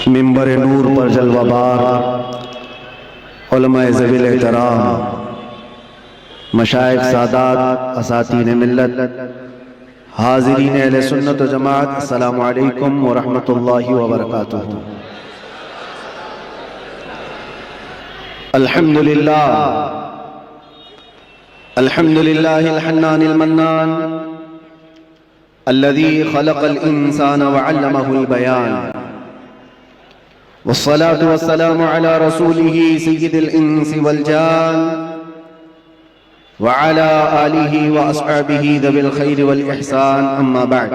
منبر نور پر جلوہ بار علماء ذوی الاحترام، مشائخ سادات، اساتین ملت، حاضرین اہل سنت و جماعت، السلام علیکم ورحمۃ اللہ وبرکاتہ۔ الحمدللہ الحنان المنان الذي خلق الإنسان وعلمه البيان، والصلاة والسلام على رسوله سيد الإنس والجان وعلى آله وأصحابه ذوي الخير والإحسان، أما بعد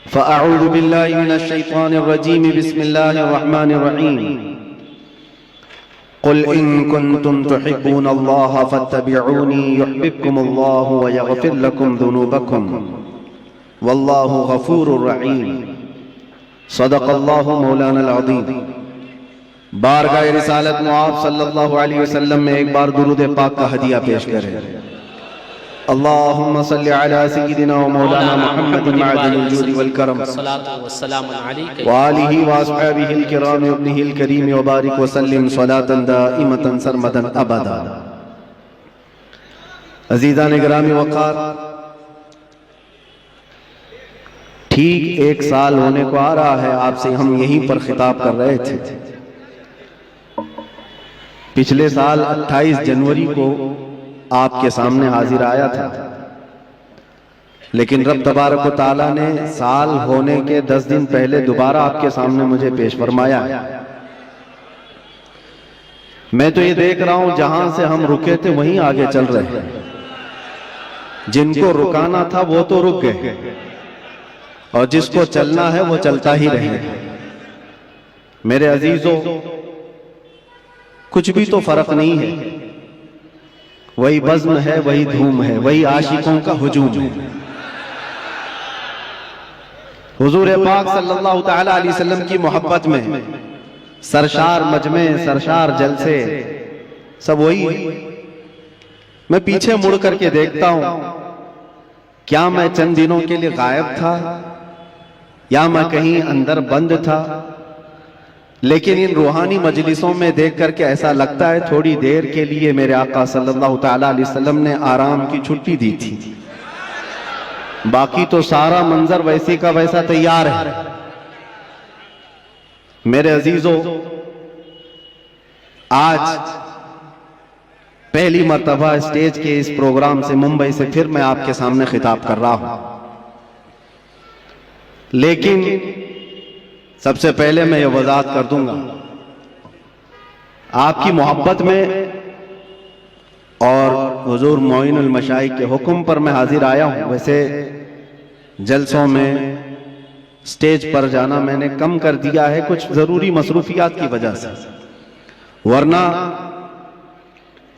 فأعوذ بالله من الشيطان الرجيم، بسم الله الرحمن الرحيم، قل إن كنتم تحبون الله فاتبعوني يحببكم الله ويغفر لكم ذنوبكم والله غفور رحيم، صدق الله مولانا العظیم۔ بارگاہ رسالت معاذ صلی اللہ علیہ وسلم میں ایک بار درود پاک کا ہدیہ پیش کریں۔ اللہم صلی علی سیدنا و مولانا محمد معدن الجود والکرم وآلہ واصحابہ الکرام وابنہ الکریم وبارک وسلم صلاة دائمة سرمدا ابدا۔ عزیزان گرامی وقار، ٹھیک ایک سال ہونے کو آ رہا ہے آپ سے ہم یہیں پر خطاب کر رہے تھے۔ پچھلے سال 28 جنوری کو آپ کے سامنے حاضر آیا تھا، لیکن رب تبارک و تعالیٰ نے سال ہونے کے 10 دن پہلے دوبارہ آپ کے سامنے مجھے پیش فرمایا۔ میں تو یہ دیکھ رہا ہوں جہاں سے ہم رکے تھے وہیں آگے چل رہے ہیں، جن کو رکانا تھا وہ تو رک گئے، اور جس کو چلنا ہے وہ چلتا ہی رہے۔ میرے عزیزوں، کچھ بھی تو فرق نہیں ہے، وہی بزم ہے، وہی دھوم ہے، وہی عاشقوں کا ہجوم ہے۔ حضور پاک صلی اللہ تعالی علیہ وسلم کی محبت میں سرشار مجمع، سرشار جلسے، سب وہی ہے۔ میں پیچھے مڑ کر کے دیکھتا ہوں، کیا میں چند دنوں کے لیے غائب تھا یا میں کہیں اندر بند تھا؟ لیکن ان روحانی مجلسوں میں دیکھ کر کے ایسا لگتا ہے تھوڑی دیر کے لیے میرے آقا صلی اللہ تعالیٰ علیہ وسلم نے آرام کی چھٹی دی تھی، باقی تو سارا منظر ویسے کا ویسا تیار ہے۔ میرے عزیزوں، آج پہلی مرتبہ اسٹیج کے اس پروگرام سے ممبئی سے پھر میں آپ کے سامنے خطاب کر رہا ہوں، لیکن سب سے پہلے میں یہ وضاحت کر دوں گا، آپ کی محبت میں اور حضور معین المشائخ کے حکم پر میں حاضر آیا ہوں۔ ویسے جلسوں میں سٹیج پر جانا میں نے کم کر دیا ہے کچھ ضروری مصروفیات کی وجہ سے، ورنہ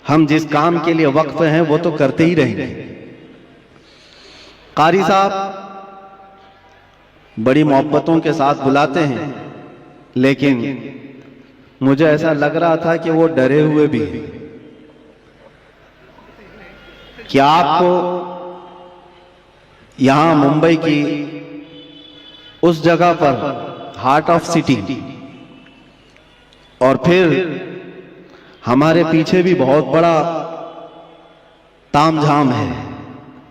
ہم جس کام کے لیے وقف ہیں وہ تو کرتے ہی رہیں گے۔ قاری صاحب بڑی محبتوں کے ساتھ بلاتے ہیں، لیکن مجھے ایسا لگ رہا تھا کہ وہ ڈرے ہوئے بھی ہیں کہ آپ کو یہاں ممبئی کی اس جگہ پر ہارٹ آف سٹی، اور پھر ہمارے پیچھے بھی بہت بڑا تام جھام ہے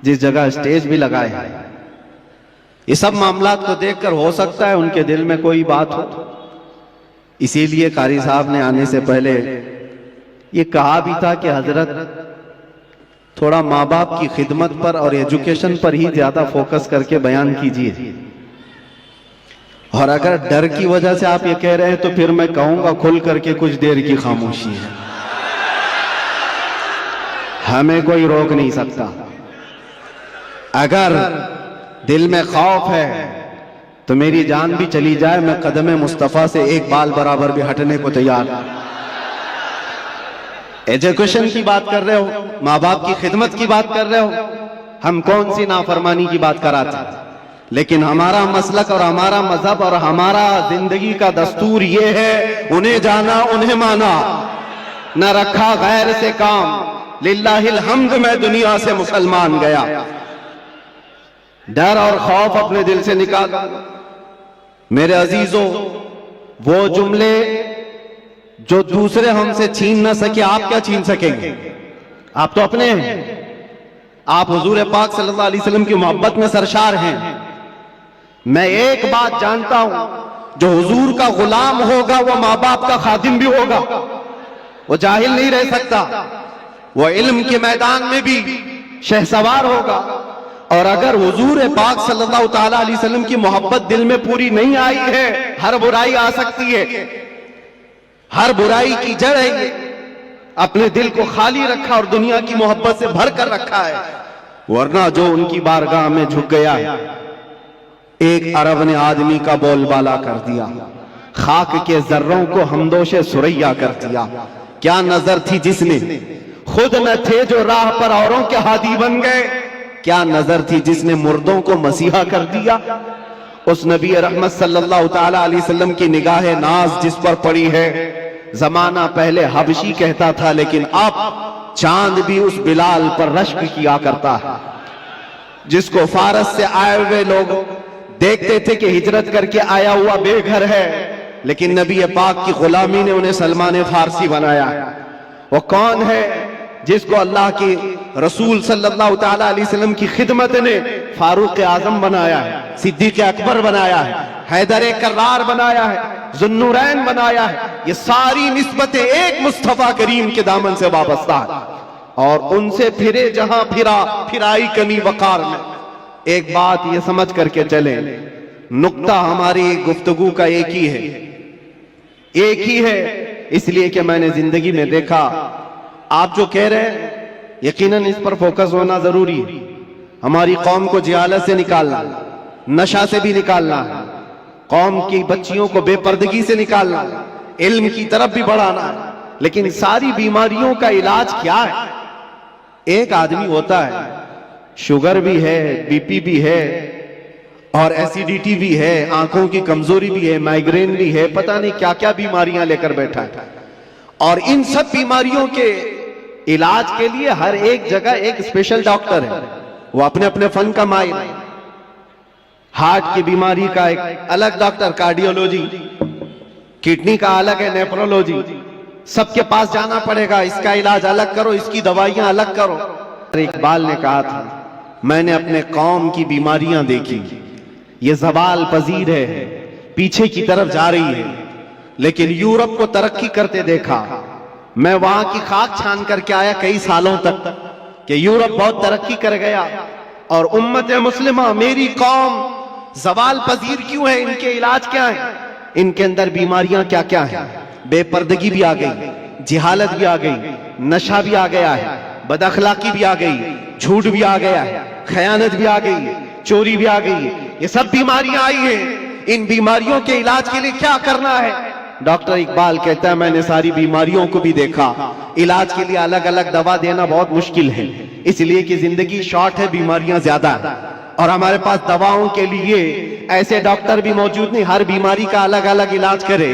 جس جگہ اسٹیج بھی لگائے ہیں، یہ سب معاملات کو دیکھ کر ہو سکتا ہے ان کے دل میں کوئی بات ہو۔ اسی لیے قاری صاحب نے آنے سے پہلے یہ کہا بھی تھا کہ حضرت تھوڑا ماں باپ کی خدمت پر اور ایجوکیشن پر ہی زیادہ فوکس کر کے بیان کیجیے، اور اگر ڈر کی وجہ سے آپ یہ کہہ رہے ہیں تو پھر میں کہوں گا کھل کر کے کچھ دیر کی خاموشی ہے، ہمیں کوئی روک نہیں سکتا۔ اگر دل میں خوف ہے تو میری جان بھی چلی جائے، میں قدم مصطفیٰ سے ایک بال برابر بھی ہٹنے کو تیار۔ ایجوکیشن کی بات کر رہے ہو، ماں باپ کی خدمت کی بات کر رہے ہو، ہم کون سی نافرمانی کی بات کراتے ہیں، لیکن ہمارا مسلک اور ہمارا مذہب اور ہمارا زندگی کا دستور یہ ہے، انہیں جانا انہیں مانا، نہ رکھا غیر سے کام، للہ الحمد میں دنیا سے مسلمان گیا۔ ڈر اور خوف اپنے دل سے نکال۔ میرے عزیزوں، وہ جملے جو دوسرے ہم سے چھین نہ سکے، آپ کیا چھین سکیں گے؟ آپ تو اپنے ہیں، آپ حضور پاک صلی اللہ علیہ وسلم کی محبت میں سرشار ہیں۔ میں ایک بات جانتا ہوں، جو حضور کا غلام ہوگا وہ ماں باپ کا خادم بھی ہوگا، وہ جاہل نہیں رہ سکتا، وہ علم کے میدان میں بھی شہسوار ہوگا۔ اور اگر حضور پاک صلی اللہ تعالی علیہ وسلم کی محبت دل میں پوری نہیں آئی ہے، ہر برائی آ سکتی ہے، ہر برائی کی جڑ ہے یہ۔ اپنے دل کو خالی رکھا اور دنیا کی محبت سے بھر کر رکھا ہے، ورنہ جو ان کی بارگاہ میں جھک گیا، ایک عرب نے آدمی کا بول بالا کر دیا، خاک کے ذروں کو ہمدوش سریا کر دیا۔ کیا نظر تھی جس نے، خود نہ تھے جو راہ پر اوروں کے ہادی بن گئے، کیا نظر تھی جس نے مردوں کو مسیحا کر دیا۔ اس نبی رحمت صلی اللہ تعالی علیہ وسلم کی نگاہ ناز جس پر پڑی ہے، زمانہ پہلے حبشی کہتا تھا، لیکن اب چاند بھی اس بلال پر رشک کیا کرتا ہے، جس کو فارس سے آئے ہوئے لوگ دیکھتے تھے کہ ہجرت کر کے آیا ہوا بے گھر ہے، لیکن نبی پاک کی غلامی نے انہیں سلمان فارسی بنایا۔ وہ کون ہے جس کو اللہ کی رسول صلی اللہ تعالی علیہ وسلم کی خدمت نے فاروق اعظم بنایا ہے، صدیق اکبر بنایا ہے، حیدر کرار بنایا ہے، ذوالنورین بنایا ہے۔ یہ ساری نسبتیں ایک مصطفیٰ کریم کے دامن سے وابستہ ہیں، اور ان سے پھرے جہاں پھرائی کمی وقار میں۔ ایک بات یہ سمجھ کر کے چلیں، نقطہ ہماری گفتگو کا ایک ہی ہے، ایک ہی ہے، اس لیے کہ میں نے زندگی میں دیکھا، آپ جو کہہ رہے ہیں یقیناً اس پر فوکس ہونا ضروری ہے۔ ہماری قوم کو جہالت سے نکالنا، نشہ سے بھی نکالنا، قوم کی بچیوں کو بے پردگی سے نکالنا، علم کی طرف بھی بڑھانا، لیکن ساری بیماریوں کا علاج کیا ہے؟ ایک آدمی ہوتا ہے، شوگر بھی ہے، بی پی بھی ہے، اور ایسیڈیٹی بھی ہے، آنکھوں کی کمزوری بھی ہے، مائیگرین بھی ہے، پتہ نہیں کیا کیا بیماریاں لے کر بیٹھا ہے، اور ان سب بیماریوں کے علاج کے لیے ہر ایک جگہ ایک اسپیشل ڈاکٹر ہے، وہ اپنے اپنے فن کا ماہر ہے۔ ہارٹ کی بیماری کا ایک الگ ڈاکٹر، کارڈیولوجی، کڈنی کا الگ ہے، نیفرولوجی، سب کے پاس جانا پڑے گا، اس کا علاج الگ کرو، اس کی دوائیاں الگ کرو۔ اقبال نے کہا تھا، میں نے اپنے قوم کی بیماریاں دیکھی، یہ زوال پذیر ہے، پیچھے کی طرف جا رہی ہے، لیکن یورپ کو ترقی کرتے دیکھا۔ میں وہاں کی خاک چھان کر کے آیا کئی سالوں تک کہ یورپ بہت ترقی کر گیا، اور امت مسلمہ میری قوم زوال پذیر کیوں ہے؟ ان کے علاج کیا ہیں؟ ان کے اندر بیماریاں کیا کیا ہیں؟ بے پردگی بھی آ گئی، جہالت بھی آ گئی، نشہ بھی آ گیا ہے، بد اخلاقی بھی آ گئی، جھوٹ بھی آ گیا ہے، خیانت بھی آ گئی ہے، چوری بھی آ گئی ہے، یہ سب بیماریاں آئی ہیں۔ ان بیماریوں کے علاج کے لیے کیا کرنا ہے؟ ڈاکٹر اقبال کہتا ہے، میں نے ساری بیماریوں کو بھی دیکھا، علاج کے لیے الگ الگ دوا دینا بہت مشکل ہے، اس لیے کہ زندگی شارٹ ہے، بیماریاں زیادہ ہیں، اور ہمارے پاس دواؤں کے لیے ایسے ڈاکٹر بھی موجود نہیں ہر بیماری کا الگ الگ علاج کرے۔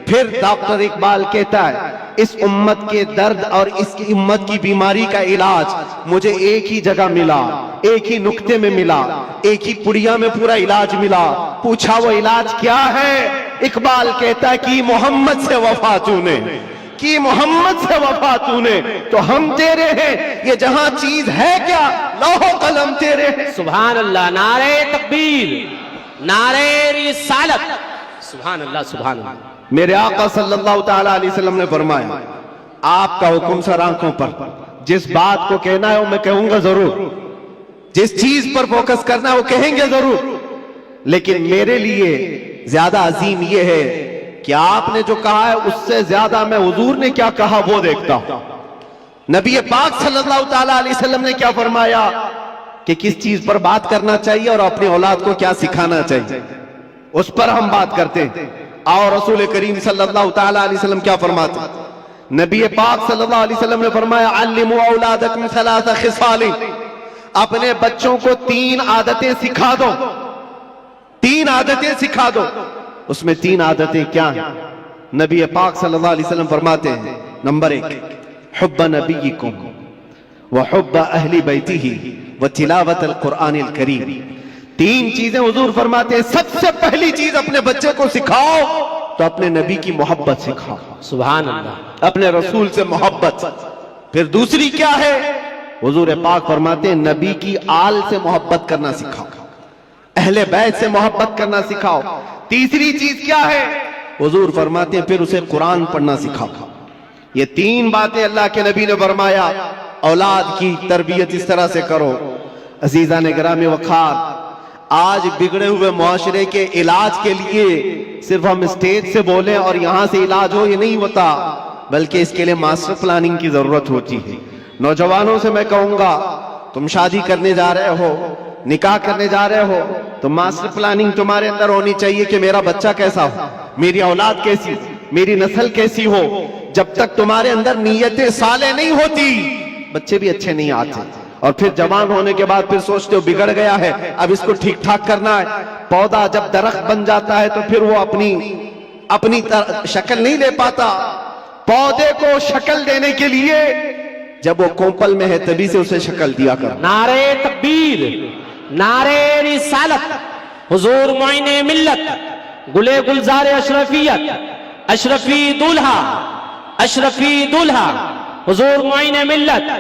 پھر ڈاکٹر اقبال کہتا ہے، اس امت کے درد اور اس کی امت کی بیماری کا علاج مجھے ایک ہی جگہ ملا، ایک ہی نقطے میں ملا، ایک ہی پڑیا میں پورا علاج ملا۔ پوچھا وہ علاج کیا ہے؟ اقبال کہتا ہے کہ محمد سے وفا تو نے، کہ محمد سے وفا تو نے، تو ہم تیرے ہیں، یہ جہاں چیز ہے کیا، لوح و قلم تیرے ہیں۔ سبحان اللہ، نعرہ تکبیر، نعرہ رسالت، سبحان اللہ سبحان اللہ۔ میرے آقا صلی اللہ تعالی علیہ وسلم نے فرمایا، آپ کا حکم سر آنکھوں پر، جس بات کو کہنا ہے وہ میں کہوں گا ضرور، جس چیز پر فوکس کرنا ہے وہ کہیں گے ضرور، لیکن میرے لیے زیادہ عظیم یہ ہے کہ آپ نے جو کہا ہے اس سے زیادہ میں حضور نے کیا کہا وہ دیکھتا ہوں۔ نبی پاک صلی اللہ تعالی علیہ وسلم نے کیا فرمایا کہ کس چیز پر بات کرنا چاہیے اور اپنی اولاد کو کیا سکھانا چاہیے، اس پر ہم بات کرتے ہیں۔ اور رسول کریم صلی اللہ تعالی علیہ وسلم کیا فرماتے ہیں؟ نبی پاک صلی اللہ علیہ وسلم نے فرمایا، علموا اولادکم ثلاث خصال، اپنے بچوں کو 3 عادتیں سکھا دو، 3 عادتیں سکھا دو۔ اس میں 3 عادتیں کیا ہیں؟ نبی پاک صلی اللہ علیہ وسلم فرماتے ہیں، نمبر 1، حب نبیکم وحب اہل بیتہ وتلاوت القرآن الکریم۔ تین چیزیں حضور فرماتے ہیں سب سے پہلی چیز اپنے بچے کو سکھاؤ تو اپنے نبی کی محبت سکھاؤ، سبحان اللہ، اپنے رسول سے محبت۔ پھر دوسری کیا ہے؟ حضور پاک فرماتے ہیں نبی کی آل سے محبت کرنا سکھاؤ، اہل بیت سے محبت کرنا سکھاؤ۔ تیسری چیز کیا ہے؟ حضور فرماتے ہیں پھر اسے قرآن پڑھنا سکھاؤ۔ یہ تین باتیں اللہ کے نبی نے فرمایا اولاد کی تربیت اس طرح سے کرو۔ عزیزان گرامی وقار، آج بگڑے ہوئے معاشرے کے علاج کے لیے صرف ہم اسٹیج سے بولیں اور یہاں سے علاج ہو، یہ نہیں ہوتا، بلکہ اس کے لیے ماسٹر پلاننگ کی ضرورت ہوتی ہے۔ نوجوانوں سے میں کہوں گا تم شادی کرنے جا رہے ہو، نکاح کرنے جا رہے ہو تو ماسٹر پلاننگ تمہارے اندر ہونی چاہیے کہ میرا بچہ کیسا ہو، میری اولاد کیسی، میری نسل کیسی ہو۔ جب تک تمہارے اندر نیتیں صالح نہیں ہوتی بچے بھی اچھے نہیں آتے، اور پھر جوان ہونے کے بعد پھر سوچتے ہو بگڑ گیا ہے اب اس کو ٹھیک ٹھاک کرنا ہے۔ پودا جب درخت بن جاتا ہے تو پھر وہ اپنی شکل نہیں لے پاتا۔ پودے کو شکل دینے کے لیے جب وہ کوپل میں ہے تبھی سے اسے شکل دیا کر۔ نعرے تکبیر، نعرے رسالت، حضور معین ملت، گلے گلزار اشرفیت، اشرفی دولہا، اشرفی دولہا، حضور معین ملت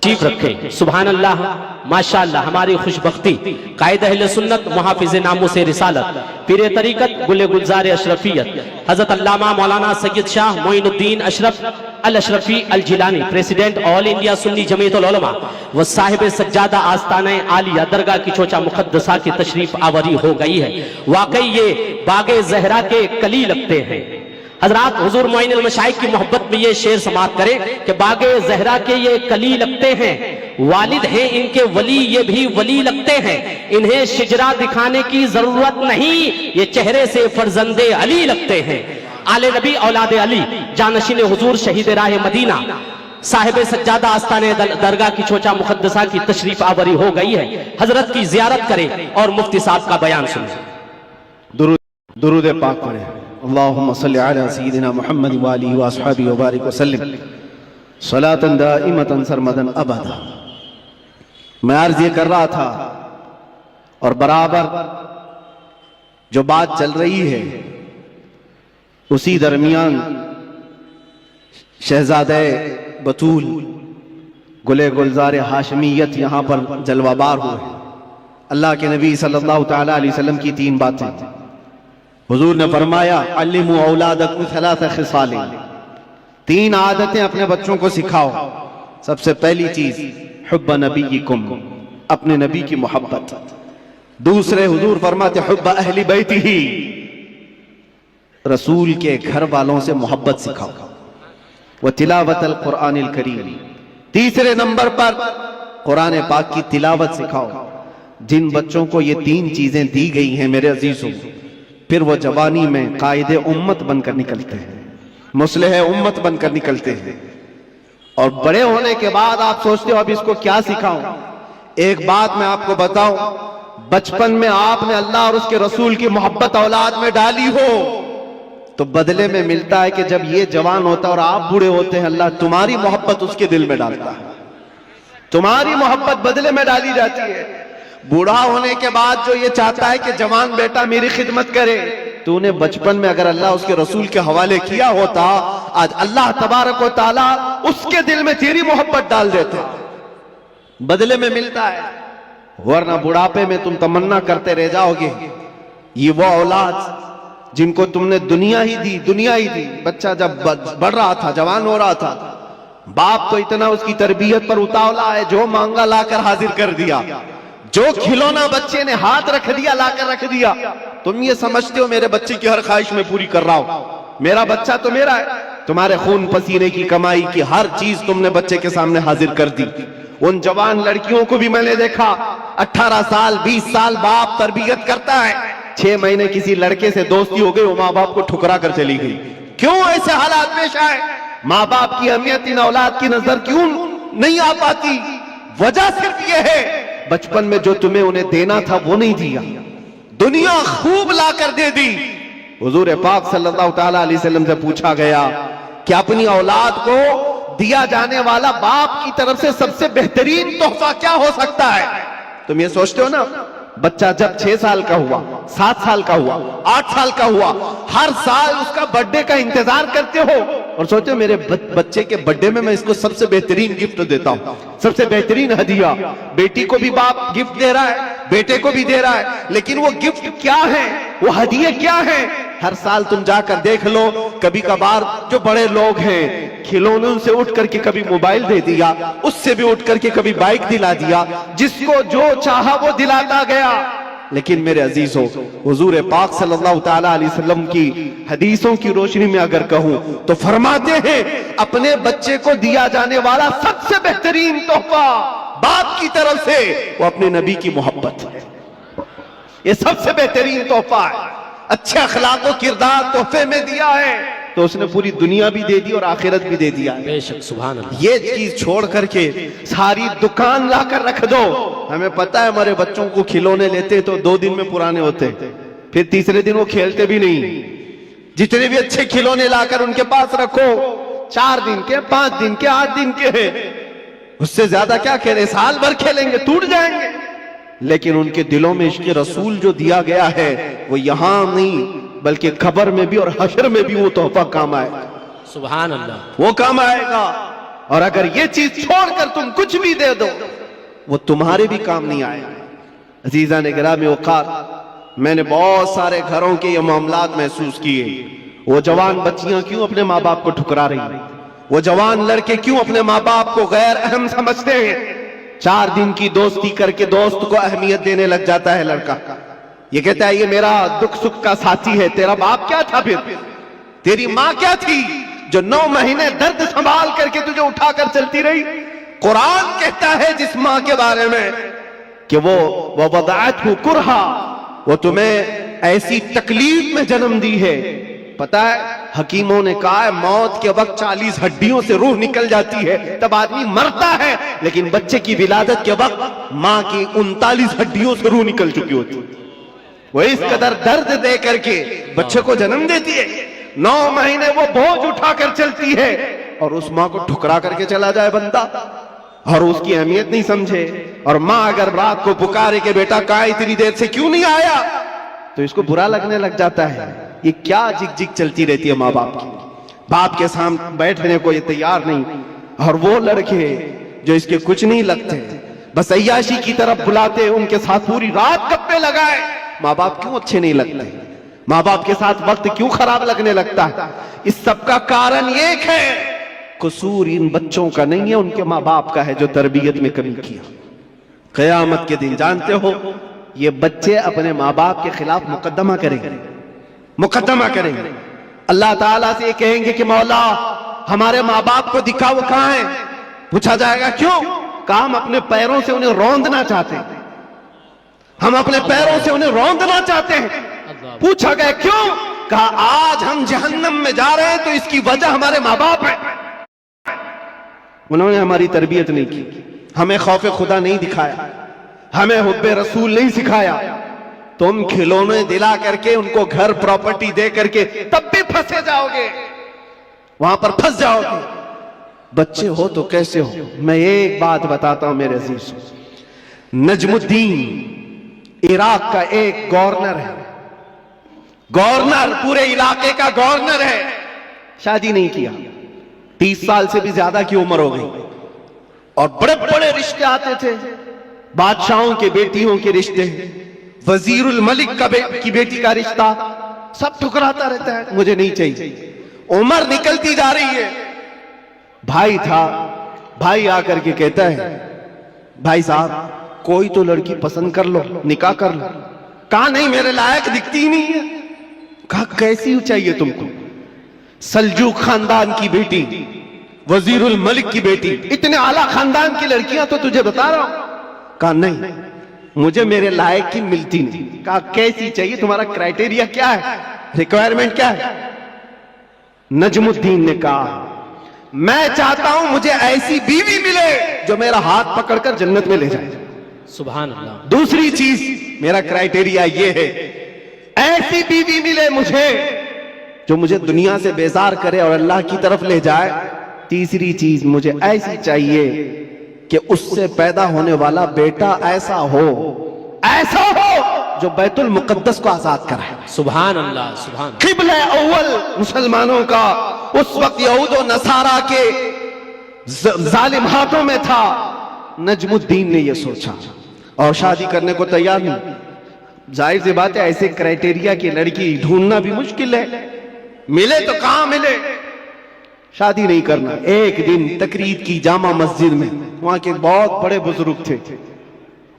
چیف رکھے۔ سبحان اللہ، ماشاءاللہ، ہماری خوش بختی قائد اہل سنت، محافظ ناموس رسالت، پیر طریقت، گل گلزار اشرفیت، حضرت علامہ مولانا سید شاہ معین الدین اشرف الاشرفی الجیلانی، پریزیڈنٹ آل انڈیا سنی جمعیت العلماء و صاحب سجادہ آستانہ عالیہ درگاہ کی چوچا مقدسہ کی تشریف آوری ہو گئی ہے۔ واقعی یہ باغ زہرا کے کلی لگتے ہیں۔ حضرات، حضور معین المشائخ کی محبت میں یہ شعر سماعت کریں کہ باغ زہرا کے یہ کلی لگتے ہیں، والد ہیں ان کے ولی، یہ بھی ولی لگتے ہیں، انہیں شجرہ دکھانے کی ضرورت نہیں، یہ چہرے سے فرزند علی لگتے ہیں۔ آل نبی اولاد علی، جانشین حضور، شہید راہ مدینہ، صاحب سجادہ آستانہ درگاہ کی چوچا مقدسہ کی تشریف آوری ہو گئی ہے۔ حضرت کی زیارت کریں اور مفتی صاحب کا بیان سنیں۔ درود پاک پڑھیں۔ اللہم صلی علی سیدنا محمد وآلہ واصحابہ وبارک وسلم صلاۃ دائمۃ سرمدا ابدا۔ میں عرض یہ کر رہا تھا اور برابر جو بات چل رہی ہے اسی درمیان شہزادہ بطول گلے گلزار ہاشمیت یہاں پر جلوہ بار ہوئے۔ اللہ کے نبی صلی اللہ تعالی علیہ وسلم کی تین باتیں حضور نے فرمایا علموا اولادکم ثلاث خصال، تین عادتیں اپنے بچوں کو سکھاؤ۔ سب سے پہلی چیز حب نبیکم، اپنے نبی کی محبت۔ دوسرے حضور فرماتے حب اہل بیتہ، رسول کے گھر والوں سے محبت سکھاؤ۔ وتلاوت القرآن الکریم، تیسرے نمبر پر قرآن پاک کی تلاوت سکھاؤ۔ جن بچوں کو یہ تین چیزیں دی گئی ہیں میرے عزیزوں، پھر وہ جوانی میں قائد امت بن کر نکلتے ہیں، مصلح امت بن کر نکلتے ہیں، اور بڑے ہونے کے بعد آپ سوچتے ہو اب اس کو کیا سکھاؤں۔ ایک بات میں آپ کو بتاؤں، بچپن میں آپ نے اللہ اور اس کے رسول کی محبت اولاد میں ڈالی ہو تو بدلے میں ملتا ہے کہ جب یہ جوان ہوتا ہے اور آپ بوڑھے ہوتے ہیں اللہ تمہاری محبت اس کے دل میں ڈالتا ہے، تمہاری محبت بدلے میں ڈالی جاتی ہے۔ بوڑھا ہونے کے بعد جو یہ چاہتا ہے کہ جوان بیٹا میری خدمت کرے، تو انہیں بچپن میں اگر اللہ اس کے رسول کے حوالے کیا ہوتا آج اللہ تبارک و تعالی اس کے دل میں تیری محبت ڈال دیتا، بدلے میں ملتا ہے۔ ورنہ بڑھاپے میں تم تمنا کرتے رہ جاؤ گے یہ وہ اولاد جن کو تم نے دنیا ہی دی۔ بچہ جب بڑھ رہا تھا، جوان ہو رہا تھا، باپ تو اتنا اس کی تربیت پر اتاولا ہے، جو مانگا لا کر حاضر کر دیا، جو کھلونا بچے نے ہاتھ رکھ دیا لا کر رکھ دیا۔ تم یہ سمجھتے ہو میرے بچے کی ہر خواہش میں پوری کر رہا ہوں، میرا بچہ تو میرا ہے۔ تمہارے خون پسینے کی کمائی کی ہر چیز تم نے بچے کے سامنے حاضر کر دی۔ ان جوان لڑکیوں کو بھی میں نے دیکھا 18 سال 20 سال باپ تربیت کرتا ہے، 6 مہینے کسی لڑکے سے دوستی ہو گئی، وہ ماں باپ کو ٹھکرا کر چلی گئی۔ کیوں ایسے حالات پیش آئے؟ ماں باپ کی اہمیت ان اولاد کی نظر کیوں نہیں آ پاتی؟ وجہ صرف یہ ہے بچپن میں جو تمہیں انہیں دینا تھا وہ نہیں دیا، دنیا خوب لا کر دے دی۔ حضور پاک صلی اللہ تعالی علیہ وسلم سے پوچھا گیا کہ اپنی اولاد کو دیا جانے والا باپ کی طرف سے سب سے بہترین تحفہ کیا ہو سکتا ہے؟ تم یہ سوچتے ہو نا بچہ جب 6 سال کا ہوا، 7 سال کا ہوا، 8 سال کا ہوا، ہر سال اس کا برتھ ڈے کا انتظار کرتے ہو اور سوچتے ہو میرے بچے کے برتھ ڈے میں اس کو سب سے بہترین گفٹ دیتا ہوں، سب سے بہترین ہدیہ۔ بیٹی کو بھی باپ گفٹ دے رہا ہے، بیٹے کو بھی دے رہا ہے، لیکن وہ گفٹ کیا ہے، وہ ہدیے کیا ہیں؟ ہر سال تم جا کر دیکھ لو، کبھی کبھار جو بڑے لوگ ہیں کھلونوں سے اٹھ کر کے کبھی موبائل دے دیا، اس سے بھی اٹھ کر کے کبھی بائک دلا دیا، جس کو جو چاہا وہ دلاتا گیا۔ لیکن میرے عزیزوں، حضور پاک صلی اللہ تعالی علیہ وسلم کی حدیثوں کی روشنی میں اگر کہوں تو فرماتے ہیں اپنے بچے کو دیا جانے والا سب سے بہترین تحفہ باپ کی طرف سے وہ اپنے نبی کی محبت ہے۔ یہ سب سے بہترین تحفہ ہے۔ اچھے اخلاق و کردار تحفے میں دیا ہے تو اس نے پوری دنیا بھی دے دی اور آخرت بھی دے دیا ہے۔ بے شک، سبحان اللہ۔ یہ چیز چھوڑ کر کے ساری دکان لا کر رکھ دو۔ ہمیں پتہ ہے ہمارے بچوں کو کھلونے لیتے تو 2 دن میں پرانے ہوتے، پھر تیسرے دن وہ کھیلتے بھی نہیں۔ جتنے بھی اچھے کھلونے لا کر ان کے پاس رکھو، 4 دن کے، 5 دن کے، 8 دن کے ہیں، اس سے زیادہ کیا کھیلیں، سال بھر کھیلیں گے ٹوٹ جائیں گے۔ لیکن ان کے دلوں میں عشق رسول جو دیا گیا ہے وہ یہاں نہیں بلکہ قبر میں بھی اور حشر میں بھی وہ تحفہ کام آئے گا، سبحان اللہ، وہ کام آئے گا۔ اور اگر یہ چیز چھوڑ کر تم کچھ بھی دے دو وہ تمہارے بھی کام نہیں آئے گا۔ عزیزان گرامی اوقات، میں نے بہت سارے گھروں کے یہ معاملات محسوس کیے۔ وہ جوان بچیاں کیوں اپنے ماں باپ کو ٹھکرا رہی ہیں؟ وہ جوان لڑکے کیوں اپنے ماں باپ کو غیر اہم سمجھتے ہیں؟ 4 دن کی دوستی کر کے دوست کو اہمیت دینے لگ جاتا ہے لڑکا، یہ کہتا ہے یہ میرا دکھ سکھ کا ساتھی ہے۔ تیرا باپ کیا تھا پھر؟ تیری ماں کیا تھی جو 9 مہینے درد سنبھال کر کے تجھے اٹھا کر چلتی رہی؟ قرآن کہتا ہے جس ماں کے بارے میں کہ وہ وَوَضَعَتْهُ كُرْهًا، وہ تمہیں ایسی تکلیف میں جنم دی ہے۔ پتہ ہے حکیموں نے کہا ہے موت کے وقت 40 ہڈیوں سے روح نکل جاتی ہے تب آدمی مرتا ہے، لیکن بچے کی ولادت کے وقت ماں کی 39 ہڈیوں سے روح نکل چکی ہوتی ہے۔ وہ اس قدر درد دے کر کے بچے کو جنم دیتی ہے، 9 مہینے وہ بوجھ اٹھا کر چلتی ہے، اور اس ماں کو ٹھکرا کر کے چلا جائے بندہ اور اس کی اہمیت نہیں سمجھے۔ اور ماں اگر رات کو پکارے کہ بیٹا کہاں اتنی دیر سے کیوں نہیں آیا تو اس کو برا لگنے لگ جاتا ہے۔ یہ کیا جگ جگ چلتی رہتی ہے ماں باپ کی، باپ کے سامنے بیٹھنے کو یہ تیار نہیں۔ اور وہ لڑکے جو اس کے کچھ نہیں لگتے بس عیاشی کی طرف بلاتے، ان کے ساتھ پوری رات گپے لگائے۔ ماں باپ کیوں اچھے نہیں لگتے؟ ماں باپ کے ساتھ وقت کیوں خراب لگنے لگتا ہے؟ اس سب کا کارن ایک ہے، قصور ان بچوں کا نہیں ہے، ان کے ماں باپ کا ہے جو تربیت میں کمی کیا۔ قیامت کے دن جانتے ہو یہ بچے اپنے ماں باپ کے خلاف مقدمہ کریں گے، مقدمہ کریں گے۔ اللہ تعالیٰ سے یہ کہیں گے کہ مولا ہمارے ماں باپ کو دکھا وہ کہاں ہیں؟ پوچھا جائے گا کیوں؟ کہ ہم اپنے پیروں سے انہیں روندنا چاہتے ہیں، ہم اپنے پیروں سے انہیں روندنا چاہتے ہیں۔ پوچھا گیا کیوں؟ کہا آج ہم جہنم میں جا رہے ہیں تو اس کی وجہ ہمارے ماں باپ ہیں، انہوں نے ہماری تربیت نہیں کی، ہمیں خوف خدا نہیں دکھایا، ہمیں حب رسول نہیں سکھایا۔ تم کھلونے دلا کر کے ان کو گھر پراپرٹی دے کر کے تب بھی پھنسے جاؤ گے، وہاں پر پھنس جاؤ گے۔ بچے ہو تو کیسے ہو؟ میں ایک بات بتاتا ہوں میرے عزیز، نجم الدین عراق کا ایک گورنر ہے، گورنر پورے علاقے کا گورنر ہے، شادی نہیں کیا، 30 سال سے بھی زیادہ کی عمر ہو گئی، اور بڑے بڑے رشتے آتے تھے، بادشاہوں کے بیٹیوں کے رشتے، وزیر الملک کی بیٹی کا رشتہ، سب ٹھکراتا رہتا ہے، مجھے نہیں چاہیے۔ عمر نکلتی جا رہی ہے، بھائی تھا، بھائی آ کر کے کہتا ہے بھائی صاحب کوئی تو لڑکی پسند کر لو، نکاح کر لو۔ کہا نہیں میرے لائق دکھتی ہی نہیں ہے۔ کہا کیسی چاہیے تم کو؟ سلجوق خاندان کی بیٹی، وزیر الملک کی بیٹی، اتنے اعلیٰ خاندان کی لڑکیاں تو تجھے بتا رہا ہوں۔ کہا نہیں مجھے میرے لائق کی ملتی نہیں۔ کہا کیسی چاہیے، تمہارا کرائٹیریا کیا ہے، ریکوائرمنٹ کیا ہے؟ نجم الدین نے کہا میں چاہتا ہوں مجھے ایسی بیوی ملے جو میرا ہاتھ پکڑ کر جنت میں لے جائے۔ سبحان اللہ۔ دوسری چیز میرا کرائٹیریا یہ ہے ایسی بیوی ملے مجھے جو مجھے دنیا سے بیزار کرے اور اللہ کی طرف لے جائے۔ تیسری چیز مجھے ایسی چاہیے کہ اس سے پیدا ہونے والا بیٹا ایسا ہو جو بیت المقدس کو آزاد کرائے. سبحان اللہ سبحان اللہ. قبلہ اول مسلمانوں کا اس وقت یہود و نصارہ کے ظالم ہاتھوں میں تھا. نجم الدین نے یہ سوچا اور شادی کرنے کو تیار نہیں. ظاہر سی بات ہے ایسے کرائٹیریا کی لڑکی ڈھونڈنا بھی مشکل ہے, ملے تو کہاں ملے. شادی نہیں کرنا. ایک دن تقریر کی جامع مسجد میں, وہاں کے بہت بڑے بزرگ تھے,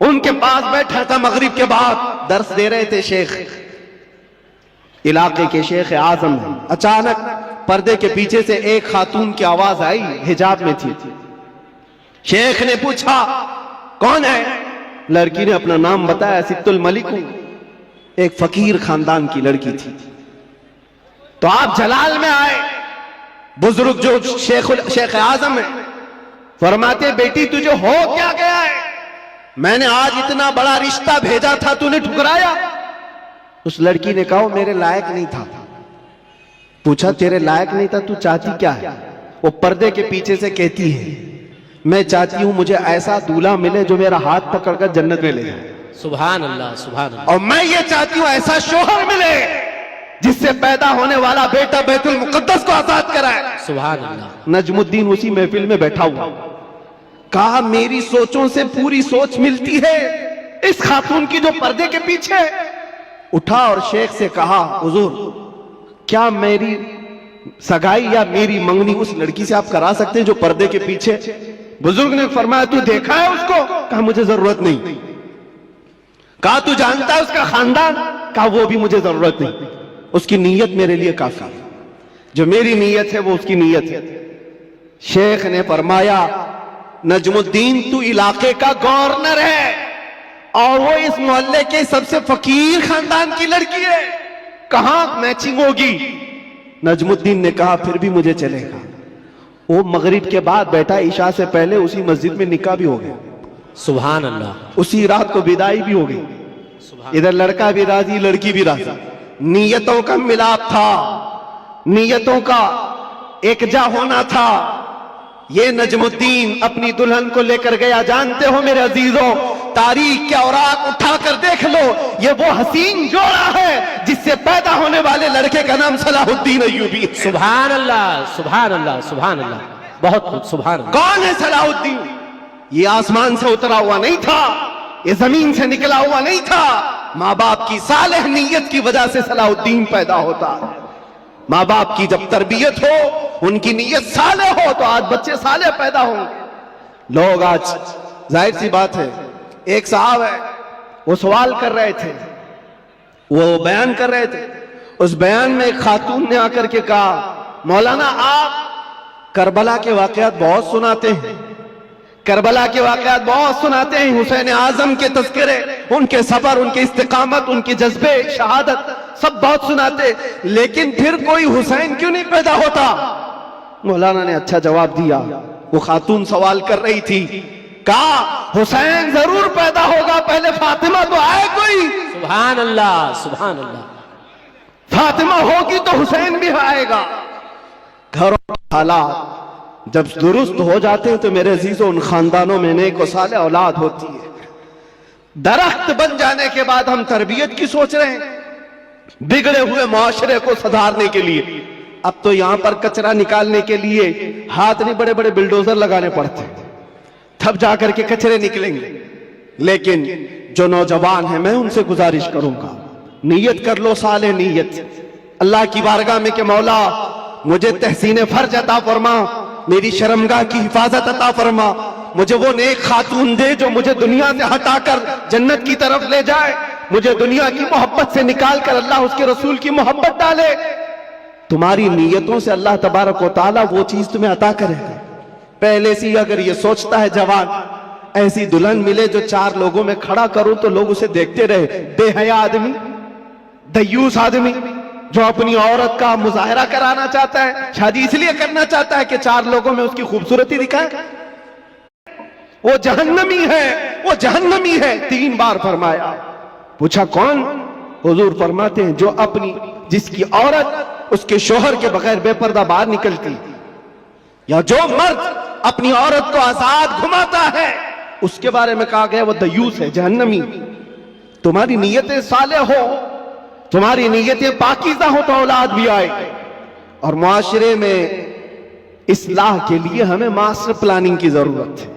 ان کے پاس بیٹھا تھا. مغرب کے بعد درس دے رہے تھے شیخ, علاقے کے شیخ اعظم. اچانک پردے کے پیچھے سے ایک خاتون کی آواز آئی, حجاب میں تھی. شیخ نے پوچھا کون ہے؟ لڑکی نے اپنا نام بتایا, ست الملک ہوں. ایک فقیر خاندان کی لڑکی تھی. تو آپ جلال میں آئے. بزرگ جو شیخ اعظم ہے فرماتے بیٹی تجھے ہو کیا گیا ہے؟ میں نے آج اتنا بڑا رشتہ بھیجا تھا, تو نے ٹھکرایا. اس لڑکی نے کہا وہ میرے لائق نہیں تھا. پوچھا تیرے لائق نہیں تھا تو چاہتی کیا ہے؟ وہ پردے کے پیچھے سے کہتی ہے میں چاہتی ہوں مجھے ایسا دولہا ملے جو میرا ہاتھ پکڑ کر جنت میں لے جائے. سبحان اللہ سبحان اللہ. اور میں یہ چاہتی ہوں ایسا شوہر ملے جس سے پیدا ہونے والا بیٹا بیت المقدس کو آزاد کرائے. سبحان اللہ. نجم الدین اسی محفل میں بیٹھا ہوا. کہا میری سوچوں سے پوری سوچ ملتی ہے اس خاتون کی جو پردے کے پیچھے. اٹھا اور شیخ سے کہا حضور کیا میری سگائی یا میری منگنی اس لڑکی سے آپ کرا سکتے ہیں جو پردے کے پیچھے؟ بزرگ نے فرمایا تو دیکھا ہے اس کو؟ کہا مجھے ضرورت نہیں. کہا تو جانتا ہے اس کا خاندان؟ کہا وہ بھی مجھے ضرورت نہیں, اس کی نیت میرے لیے کافی. جو میری نیت ہے وہ اس کی نیت ہے. شیخ نے فرمایا نجم الدین تو علاقے کا گورنر ہے اور وہ اس محلے کے سب سے فقیر خاندان کی لڑکی ہے, کہاں میچنگ ہوگی؟ نجم الدین نے کہا پھر بھی مجھے چلے گا. وہ مغرب کے بعد بیٹھا, عشاء سے پہلے اسی مسجد میں نکاح بھی ہو گیا. سبحان اللہ. اسی رات کو بدائی بھی ہو گئی. ادھر لڑکا بھی راضی لڑکی بھی راضی. نیتوں کا ملاپ تھا, نیتوں کا ایکجا ہونا تھا. یہ نجم الدین اپنی دلہن کو لے کر گیا. جانتے ہو میرے عزیزوں, تاریخ کے اوراق اٹھا کر دیکھ لو, یہ وہ حسین جوڑا ہے جس سے پیدا ہونے والے لڑکے کا نام صلاح الدین ایوبی. سبحان اللہ سبحان اللہ سبحان اللہ. بہت خوب. سبحان اللہ. کون ہے صلاح الدین؟ یہ آسمان سے اترا ہوا نہیں تھا, یہ زمین سے نکلا ہوا نہیں تھا. ماں باپ کی صالح نیت کی وجہ سے صلاح الدین پیدا ہوتا ہے. ماں باپ کی جب تربیت ہو, ان کی نیت صالح ہو, تو آج بچے صالح پیدا ہوں گے. لوگ آج ظاہر سی بات ہے, ایک صاحب ہے وہ سوال کر رہے تھے, وہ بیان کر رہے تھے. اس بیان میں ایک خاتون نے آ کر کے کہا مولانا آپ کربلا کے واقعات بہت سناتے ہیں, کربلا کے واقعات بہت سناتے ہیں, حسین اعظم کے تذکرے, ان کے صبر, ان کے استقامت, ان کے جذبے شہادت سب بہت سناتے, لیکن پھر کوئی حسین کیوں نہیں پیدا ہوتا؟ مولانا نے اچھا جواب دیا. وہ خاتون سوال کر رہی تھی, کہا حسین ضرور پیدا ہوگا, پہلے فاطمہ تو آئے کوئی. سبحان اللہ سبحان اللہ. فاطمہ ہوگی تو حسین بھی آئے گا. گھروں کے حالات جب درست ہو جاتے ہیں تو میرے عزیزوں ان خاندانوں میں نیک و صالح اولاد ہوتی ہے. درخت بن جانے کے بعد ہم تربیت کی سوچ رہے ہیں بگڑے ہوئے معاشرے کو سدھارنے کے لیے. اب تو یہاں پر کچرا نکالنے کے لیے ہاتھ نہیں, بڑے بڑے بلڈوزر لگانے پڑتے ہیں, تب جا کر کے کچرے نکلیں گے. لیکن جو نوجوان ہیں میں ان سے گزارش کروں گا نیت کر لو, صالح نیت, اللہ کی بارگاہ میں کہ مولا مجھے تحسین فرج عطا فرما, میری شرمگاہ کی حفاظت عطا فرما, مجھے وہ نیک خاتون دے جو مجھے دنیا سے ہٹا کر جنت کی طرف لے جائے, مجھے دنیا کی محبت سے نکال کر اللہ اس کے رسول کی محبت ڈالے. تمہاری نیتوں سے اللہ تبارک و تعالیٰ وہ چیز تمہیں عطا کرے گا. پہلے سے اگر یہ سوچتا ہے جوان ایسی دلہن ملے جو 4 لوگوں میں کھڑا کروں تو لوگ اسے دیکھتے رہے, بے حیا آدمی, دیوس آدمی جو اپنی عورت کا مظاہرہ کرانا چاہتا ہے, شادی اس لیے کرنا چاہتا ہے کہ 4 لوگوں میں اس کی خوبصورتی دکھائے, وہ جہنمی ہے, وہ جہنمی ہے. 3 بار فرمایا. پوچھا کون؟ حضور فرماتے ہیں جو اپنی جس کی عورت اس کے شوہر کے بغیر بے پردہ باہر نکلتی, یا جو مرد اپنی عورت کو آزاد گھماتا ہے، اس کے بارے میں کہا گیا وہ دیوس ہے، جہنمی۔ تمہاری نیتیں صالح ہو، تمہاری نیتیں پاکیزہ ہو تو اولاد بھی آئے گی۔ اور معاشرے میں اصلاح کے لیے ہمیں ماسٹر پلاننگ کی ضرورت ہے۔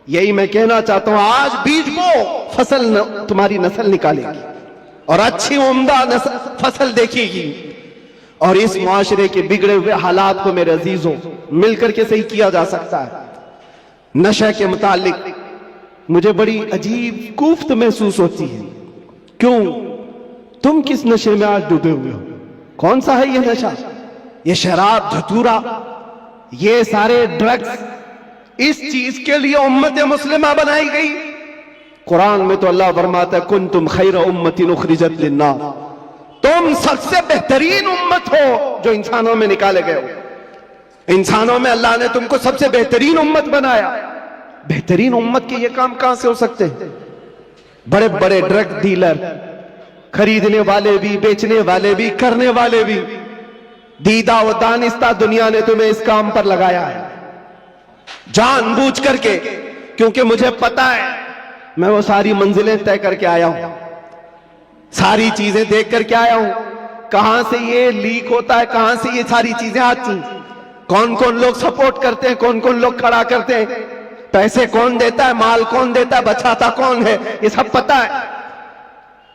یہی میں کہنا چاہتا ہوں، آج بیج بو، فصل تمہاری نسل نکالے گی اور اچھی عمدہ فصل دیکھے گی۔ اور اس معاشرے کے بگڑے ہوئے حالات کو میرے عزیزوں مل کر کے صحیح کیا جا سکتا ہے۔ نشہ کے متعلق مجھے بڑی عجیب کوفت محسوس ہوتی ہے۔ کیوں؟ تم کس نشے میں آج ڈوبے ہوئے ہو؟ کون سا ہے یہ نشہ؟ یہ شراب، دھتورا، یہ سارے ڈرگز، اس چیز کے لیے امت مسلمہ بنائی گئی۔ قرآن میں تو اللہ فرماتا ہے کنتم خیر امت اخرجت للناس، تم سب سے بہترین امت ہو جو انسانوں میں نکالے گئے ہو۔ انسانوں میں اللہ نے تم کو سب سے بہترین امت بنایا۔ بہترین امت کے یہ کام کہاں سے ہو سکتے ہیں؟ بڑے بڑے ڈرگ ڈیلر، خریدنے والے بھی، بیچنے والے بھی، کرنے والے بھی، دیدہ و دانستہ دنیا نے تمہیں اس کام پر لگایا ہے جان بوجھ کر کے، کیونکہ مجھے پتا ہے میں وہ ساری منزلیں طے کر کے آیا ہوں، ساری چیزیں دیکھ کر کے آیا ہوں، کہاں سے یہ لیک ہوتا ہے، کہاں سے یہ ساری چیزیں آتی ہیں، کون کون لوگ سپورٹ کرتے ہیں، کون کون لوگ کھڑا کرتے ہیں، پیسے کون دیتا ہے، مال کون دیتا ہے، بچاتا کون ہے، یہ سب پتا ہے۔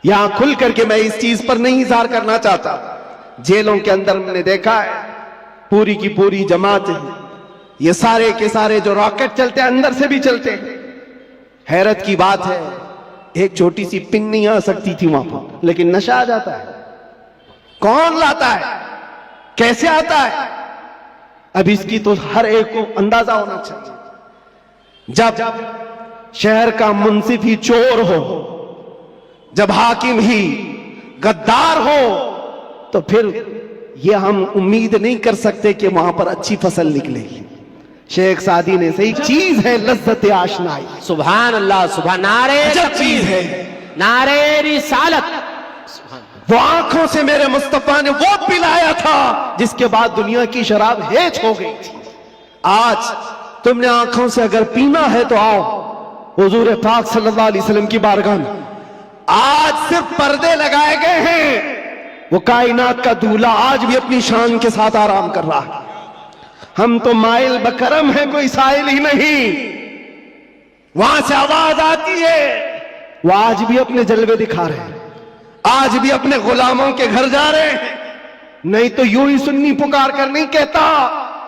یہاں کھل کر کے میں اس چیز پر نہیں اظہار کرنا چاہتا۔ جیلوں کے اندر میں نے دیکھا ہے پوری کی پوری جماعت، یہ سارے کے سارے جو راکٹ چلتے ہیں اندر سے بھی چلتے ہیں۔ حیرت کی بات ہے، ایک چھوٹی سی پن نہیں آ سکتی تھی وہاں پر، لیکن نشہ آ جاتا ہے۔ کون لاتا ہے؟ کیسے آتا ہے؟ اب اس کی تو ہر ایک کو اندازہ ہونا چاہیے۔ جب شہر کا منصف ہی چور ہو، جب حاکم ہی غدار ہو، تو پھر یہ ہم امید نہیں کر سکتے کہ وہاں پر اچھی فصل نکلے گی۔ شیخ سعدی نے صحیح چیز ہے لذت آشنائی، سبحان اللہ، سبحان، نعرے چیز ہے نعرے رسالت۔ وہ آنکھوں سے میرے مصطفیٰ نے وہ پلایا تھا جس کے بعد دنیا کی شراب ہیچ ہو گئی تھی۔ آج تم نے آنکھوں سے اگر پینا ہے تو آؤ حضور پاک صلی اللہ علیہ وسلم کی بارگاہ میں۔ آج صرف پردے لگائے گئے ہیں، وہ کائنات کا دولہا آج بھی اپنی شان کے ساتھ آرام کر رہا ہے۔ ہم تو مائل بکرم ہیں، کوئی سائل ہی نہیں۔ وہاں سے آواز آتی ہے، وہ آج بھی اپنے جلوے دکھا رہے ہیں، آج بھی اپنے غلاموں کے گھر جا رہے ہیں۔ نہیں تو یوں ہی سنی پکار کر نہیں کہتا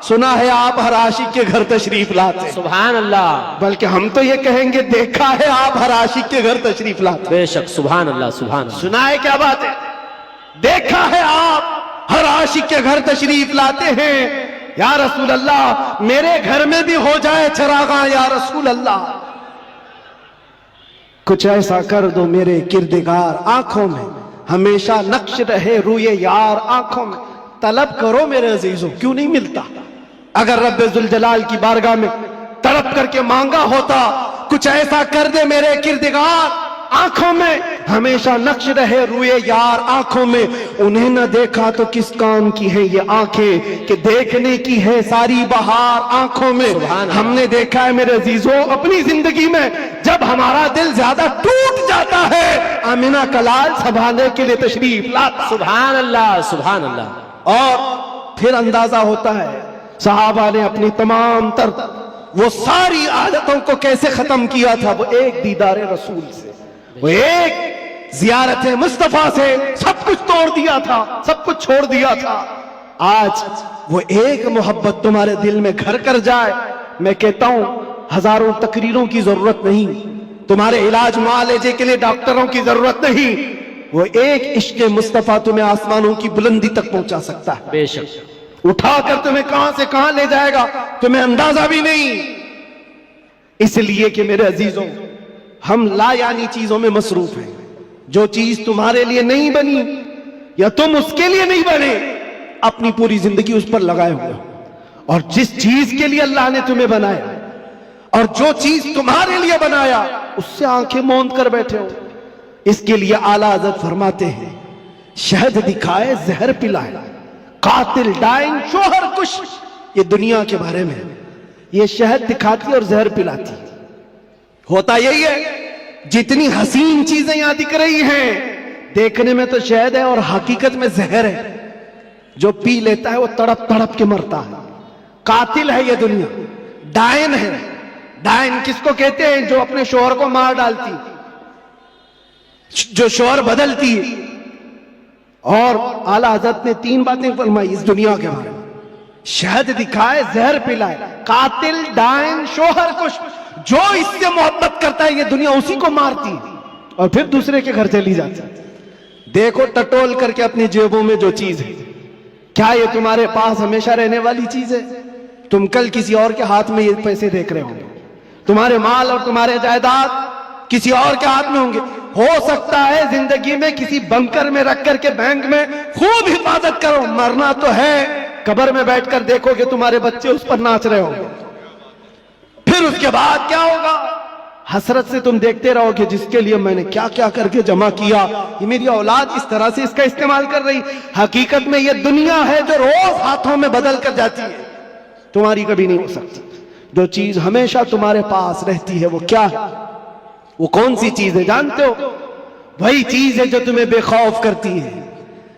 سنا ہے آپ ہر عاشق کے گھر تشریف لاتے، سبحان اللہ، بلکہ ہم تو یہ کہیں گے دیکھا ہے آپ ہر عاشق کے گھر تشریف لاتے۔ بے شک، سبحان اللہ، سبحان اللہ۔ سنا ہے کیا بات ہے؟ دیکھا ہے آپ ہر عاشق کے گھر تشریف لاتے ہیں۔ یا رسول اللہ میرے گھر میں بھی ہو جائے چراغاں، یا رسول اللہ کچھ ایسا کر دو میرے کردگار، آنکھوں میں ہمیشہ نقش رہے روئے یار، آنکھوں میں طلب کرو میرے عزیزوں، کیوں نہیں ملتا؟ اگر رب ذوالجلال کی بارگاہ میں تڑپ کر کے مانگا ہوتا کچھ ایسا کر دے میرے کردگار، آنکھوں میں ہمیشہ نقش رہے روئے یار، آنکھوں میں انہیں نہ دیکھا تو کس کام کی ہے یہ آنکھیں کہ دیکھنے کی ہے ساری بہار، آنکھوں میں ہم نے دیکھا ہے میرے عزیزوں اپنی زندگی میں جب ہمارا دل زیادہ ٹوٹ جاتا ہے آمنہ کلال سنبھالنے کے لیے تشریف لاتا۔ سبحان اللہ، سبحان اللہ۔ اور پھر اندازہ ہوتا ہے صحابہ نے اپنی تمام تر وہ ساری عادتوں کو کیسے ختم کیا تھا، وہ ایک دیدار رسول سے، وہ ایک زیارت مصطفیٰ سے سب کچھ توڑ دیا تھا، سب کچھ چھوڑ دیا تھا۔ آج وہ ایک محبت تمہارے دل میں گھر کر جائے، میں کہتا ہوں ہزاروں تقریروں کی ضرورت نہیں، تمہارے علاج معالجے کے لیے ڈاکٹروں کی ضرورت نہیں، وہ ایک عشق مصطفیٰ تمہیں آسمانوں کی بلندی تک پہنچا سکتا ہے۔ بے شک، اٹھا کر تمہیں کہاں سے کہاں لے جائے گا تمہیں اندازہ بھی نہیں۔ اس لیے کہ میرے عزیزوں ہم لا یعنی چیزوں میں مصروف ہیں، جو چیز تمہارے لیے نہیں بنی یا تم اس کے لیے نہیں بنے اپنی پوری زندگی اس پر لگائے ہوئے ہو، اور جس چیز کے لیے اللہ نے تمہیں بنایا اور جو چیز تمہارے لیے بنایا اس سے آنکھیں موند کر بیٹھے ہو۔ اس کے لیے اعلیٰ حضرت فرماتے ہیں شہد دکھائے زہر پلائے، قاتل ڈائن شوہر کش، یہ دنیا کے بارے میں، یہ شہد دکھاتی اور زہر پلاتی. ہوتا یہی ہے، جتنی حسین چیزیں یہاں دکھ رہی ہیں دیکھنے میں تو شہد ہے اور حقیقت میں زہر ہے. جو پی لیتا ہے وہ تڑپ تڑپ کے مرتا ہے. قاتل ہے یہ دنیا، ڈائن ہے. ڈائن کس کو کہتے ہیں؟ جو اپنے شوہر کو مار ڈالتی، جو شوہر بدلتی ہے. اور اعلی حضرت نے 3 باتیں فرمائی اس دنیا کے بارے میں: شہد دکھائے، زہر پلائے. قاتل، ڈائن، شوہر کو جو اس سے محبت کرتا ہے یہ دنیا اسی کو مارتی ہے اور پھر دوسرے کے گھر چلی جاتی ہے. دیکھو ٹٹول کر کے اپنی جیبوں میں جو چیز ہے، کیا یہ تمہارے پاس ہمیشہ رہنے والی چیز ہے؟ تم کل کسی اور کے ہاتھ میں یہ پیسے دیکھ رہے ہوں گے. تمہارے مال اور تمہارے جائیداد کسی اور کے ہاتھ میں ہوں گے. ہو سکتا ہے زندگی میں کسی بنکر میں رکھ کر کے بینک میں خوب حفاظت کرو، مرنا تو ہے. قبر میں بیٹھ کر دیکھو کہ تمہارے بچے اس پر ناچ رہے ہوں گے. پھر اس کے بعد کیا ہوگا؟ حسرت سے تم دیکھتے رہو کہ جس کے لیے میں نے کیا کیا کر کے جمع کیا، یہ میری اولاد اس طرح سے اس کا استعمال کر رہی. حقیقت میں یہ دنیا ہے جو روز ہاتھوں میں بدل کر جاتی ہے، تمہاری کبھی نہیں ہو سکتی. جو چیز ہمیشہ تمہارے پاس رہتی ہے وہ کیا ہے؟ وہ کون سی چیز ہے جانتے ہو؟ وہی چیز ہے جو تمہیں بے خوف کرتی ہے.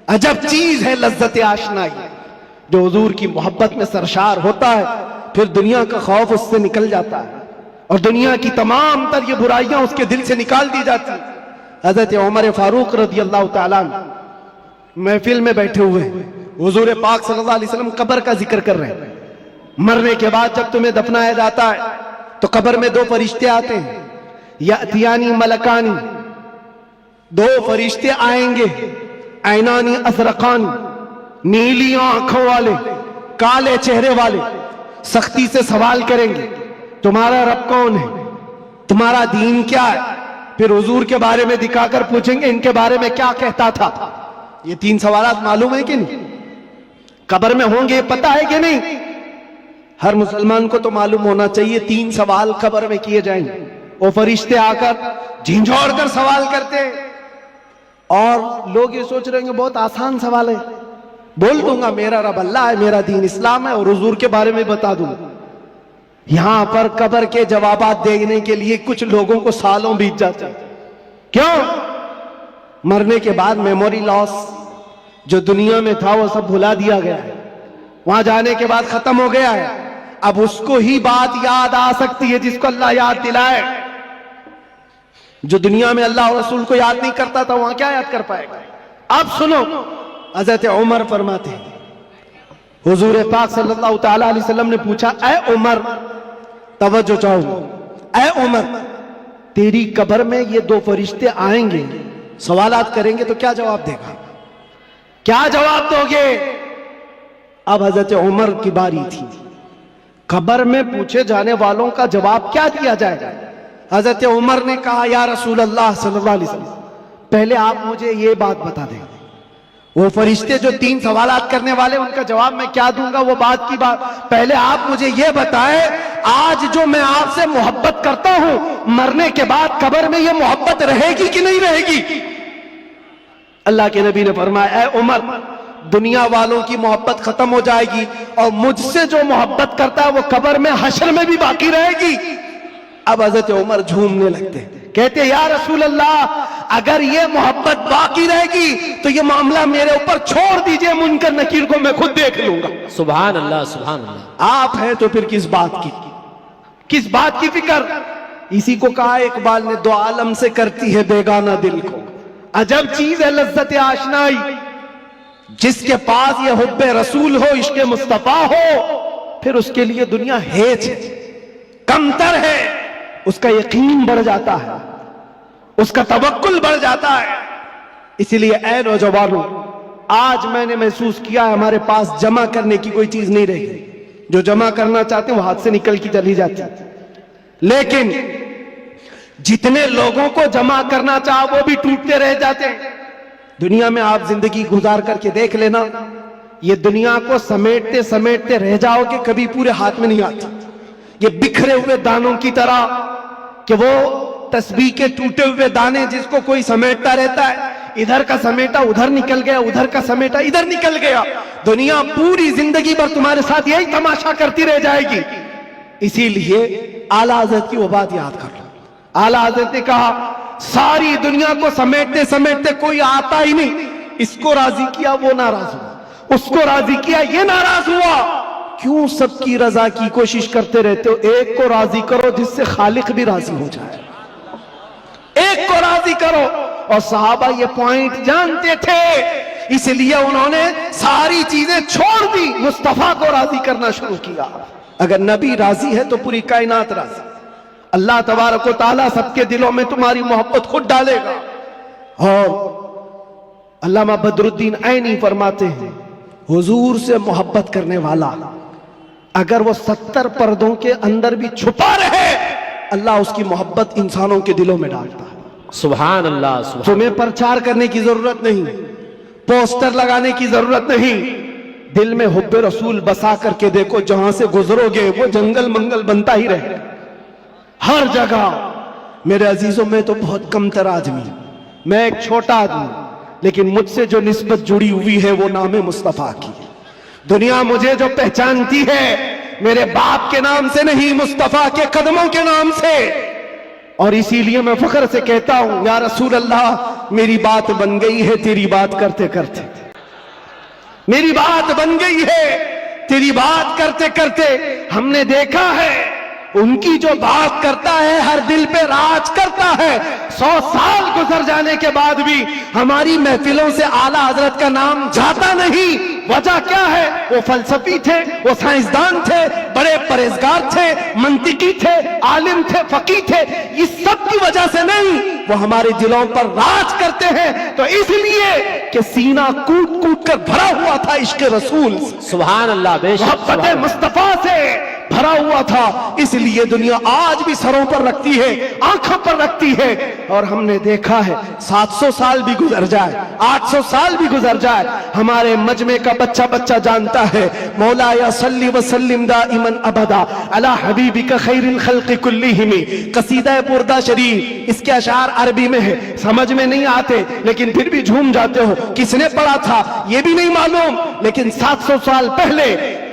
عجب چیز ہے لذت آشنائی. جو حضور کی محبت میں سرشار ہوتا ہے پھر دنیا کا خوف اس سے نکل جاتا ہے اور دنیا کی تمام تر یہ برائیاں اس کے دل سے نکال دی جاتی. حضرت عمر فاروق رضی اللہ تعالیٰ عنہ محفل میں بیٹھے ہوئے ہیں، حضور پاک صلی اللہ علیہ وسلم قبر کا ذکر کر رہے ہیں. مرنے کے بعد جب تمہیں دفنایا جاتا ہے تو قبر میں 2 فرشتے آتے ہیں. یاتیانی ملکانی، 2 فرشتے آئیں گے. عینانی ازرقانی، نیلی آنکھوں والے، کالے چہرے والے. سختی سے سوال کریں گے تمہارا رب کون ہے، تمہارا دین کیا ہے. پھر حضور کے بارے میں دکھا کر پوچھیں گے ان کے بارے میں کیا کہتا تھا. یہ 3 سوالات معلوم ہے کہ نہیں؟ قبر میں ہوں گے، پتہ ہے کہ نہیں؟ ہر مسلمان کو تو معلوم ہونا چاہیے 3 سوال قبر میں کیے جائیں گے. وہ فرشتے آ کر جھنجھوڑ کر سوال کرتے اور لوگ یہ سوچ رہے ہیں کہ بہت آسان سوال ہے، بول دوں گا میرا رب اللہ ہے، میرا دین اسلام ہے اور حضور کے بارے میں بتا دوں. یہاں پر قبر کے جوابات دینے کے لیے کچھ لوگوں کو سالوں بیت جاتے ہیں. کیوں؟ مرنے کے بعد میموری لاس جو دنیا میں تھا وہ سب بھلا دیا گیا ہے. وہاں جانے کے بعد ختم ہو گیا ہے. اب اس کو ہی بات یاد آ سکتی ہے جس کو اللہ یاد دلائے. جو دنیا میں اللہ اور رسول کو یاد نہیں کرتا تھا وہاں کیا یاد کر پائے گا؟ اب سنو، حضرت عمر فرماتے ہیں حضور پاک صلی اللہ تعالیٰ علیہ وسلم نے پوچھا اے عمر، توجہ چاہو، اے عمر تیری قبر میں یہ 2 فرشتے آئیں گے، سوالات کریں گے تو کیا جواب دے گا؟ کیا جواب دو گے؟ اب حضرت عمر کی باری تھی. قبر میں پوچھے جانے والوں کا جواب کیا دیا جائے گا؟ حضرت عمر نے کہا یا رسول اللہ صلی اللہ علیہ وسلم پہلے آپ مجھے یہ بات بتا دیں، وہ فرشتے جو 3 سوالات کرنے والے ان کا جواب میں کیا دوں گا وہ بات کی بات. پہلے آپ مجھے یہ بتائیں آج جو میں آپ سے محبت کرتا ہوں مرنے کے بعد قبر میں یہ محبت رہے گی کہ نہیں رہے گی؟ اللہ کے نبی نے فرمایا اے عمر دنیا والوں کی محبت ختم ہو جائے گی اور مجھ سے جو محبت کرتا ہے وہ قبر میں حشر میں بھی باقی رہے گی. اب حضرت عمر جھومنے لگتے کہتے یا رسول اللہ اگر یہ محبت باقی رہے گی تو یہ معاملہ میرے اوپر چھوڑ دیجئے، منکر نکیر کو میں خود دیکھ لوں گا. سبحان اللہ سبحان اللہ. آپ ہیں تو پھر کس بات کی فکر؟ اسی کو کہا اقبال نے 2 عالم سے کرتی ہے بیگانہ دل کو. عجب چیز ہے لذت آشنائی، جس کے پاس یہ حب رسول ہو، عشق مصطفیٰ ہو، پھر اس کے لیے دنیا ہیچ ہے، کمتر ہے. اس کا یقین بڑھ جاتا ہے، اس کا توکل بڑھ جاتا ہے. اسی لیے اے نوجوانوں آج میں نے محسوس کیا ہے ہمارے پاس جمع کرنے کی کوئی چیز نہیں رہی. جو جمع کرنا چاہتے ہیں وہ ہاتھ سے نکل کی چلی جاتی ہے. لیکن جتنے لوگوں کو جمع کرنا چاہو وہ بھی ٹوٹتے رہ جاتے ہیں. دنیا میں آپ زندگی گزار کر کے دیکھ لینا، یہ دنیا کو سمیٹتے سمیٹتے رہ جاؤ کہ کبھی پورے ہاتھ میں نہیں آتی. یہ بکھرے ہوئے دانوں کی طرح کہ وہ تسبیح کے ٹوٹے ہوئے دانے جس کو کوئی سمیٹتا رہتا ہے، ادھر کا سمیٹا ادھر نکل گیا، ادھر کا سمیٹا ادھر نکل گیا. دنیا پوری زندگی بھر تمہارے ساتھ یہی تماشا کرتی رہ جائے گی. اسی لیے اعلیٰ حضرت کی وہ بات یاد کر لو. اعلیٰ حضرت نے کہا ساری دنیا کو سمیٹتے سمیٹتے کوئی آتا ہی نہیں, اس کو راضی کیا وہ ناراض ہوا, اس کو راضی کیا یہ ناراض ہوا. کیوں سب کی رضا کی کوشش کرتے رہتے ہو؟ ایک کو راضی کرو جس سے خالق بھی راضی ہو جائے, ایک کو راضی کرو. اور صحابہ یہ پوائنٹ جانتے تھے, اس لیے انہوں نے ساری چیزیں چھوڑ دی, مصطفیٰ کو راضی کرنا شروع کیا. اگر نبی راضی ہے تو پوری کائنات راضی. اللہ تبارک و تعالیٰ سب کے دلوں میں تمہاری محبت خود ڈالے گا. اور علامہ بدر الدین عینی فرماتے ہیں حضور سے محبت کرنے والا اگر وہ 70 پردوں کے اندر بھی چھپا رہے, اللہ اس کی محبت انسانوں کے دلوں میں ڈالتا ہے. سبحان اللہ, سبحان. تمہیں پرچار کرنے کی ضرورت نہیں, پوسٹر لگانے کی ضرورت نہیں, دل میں حب رسول بسا کر کے دیکھو, جہاں سے گزرو گے وہ جنگل منگل بنتا ہی رہے ہر جگہ. میرے عزیزوں میں تو بہت کم تر آدمی, میں ایک چھوٹا آدمی, لیکن مجھ سے جو نسبت جڑی ہوئی ہے وہ نام مصطفیٰ کی. دنیا مجھے جو پہچانتی ہے میرے باپ کے نام سے نہیں, مصطفیٰ کے قدموں کے نام سے. اور اسی لیے میں فخر سے کہتا ہوں یا رسول اللہ میری بات بن گئی ہے تیری بات کرتے کرتے, میری بات بن گئی ہے تیری بات کرتے کرتے. ہم نے دیکھا ہے ان کی جو بات کرتا ہے ہر دل پہ راج کرتا ہے. 100 سال گزر جانے کے بعد بھی ہماری محفلوں سے اعلیٰ حضرت کا نام جاتا نہیں. وجہ کیا ہے؟ وہ فلسفی تھے, وہ سائنسدان تھے, بڑے پرہیزگار تھے, منطقی تھے, عالم تھے, فقیہ تھے. اس سب کی وجہ سے نہیں, وہ ہمارے دلوں پر راج کرتے ہیں تو اس لیے کہ سینہ کوٹ کوٹ کر بھرا ہوا تھا عشق رسول, سبحان اللہ, بے شک, محبت مصطفیٰ سے بھرا ہوا تھا. اس لیے دنیا آج بھی سروں پر رکھتی ہے, آنکھوں پر رکھتی ہے. اور ہم نے دیکھا ہے 700 سال بھی گزر جائے, 800 سال بھی گزر جائے, ہمارے مجمع کا بچہ بچہ جانتا ہے مولا یا صلی وسلم دائما ابدا علی حبیبک خیر الخلق کلہم. قصیدہ بردہ شریف, اس کے اشعار عربی میں ہے, سمجھ میں نہیں آتے لیکن پھر بھی جھوم جاتے ہو. کس نے پڑھا تھا یہ بھی نہیں معلوم, لیکن 700 سال پہلے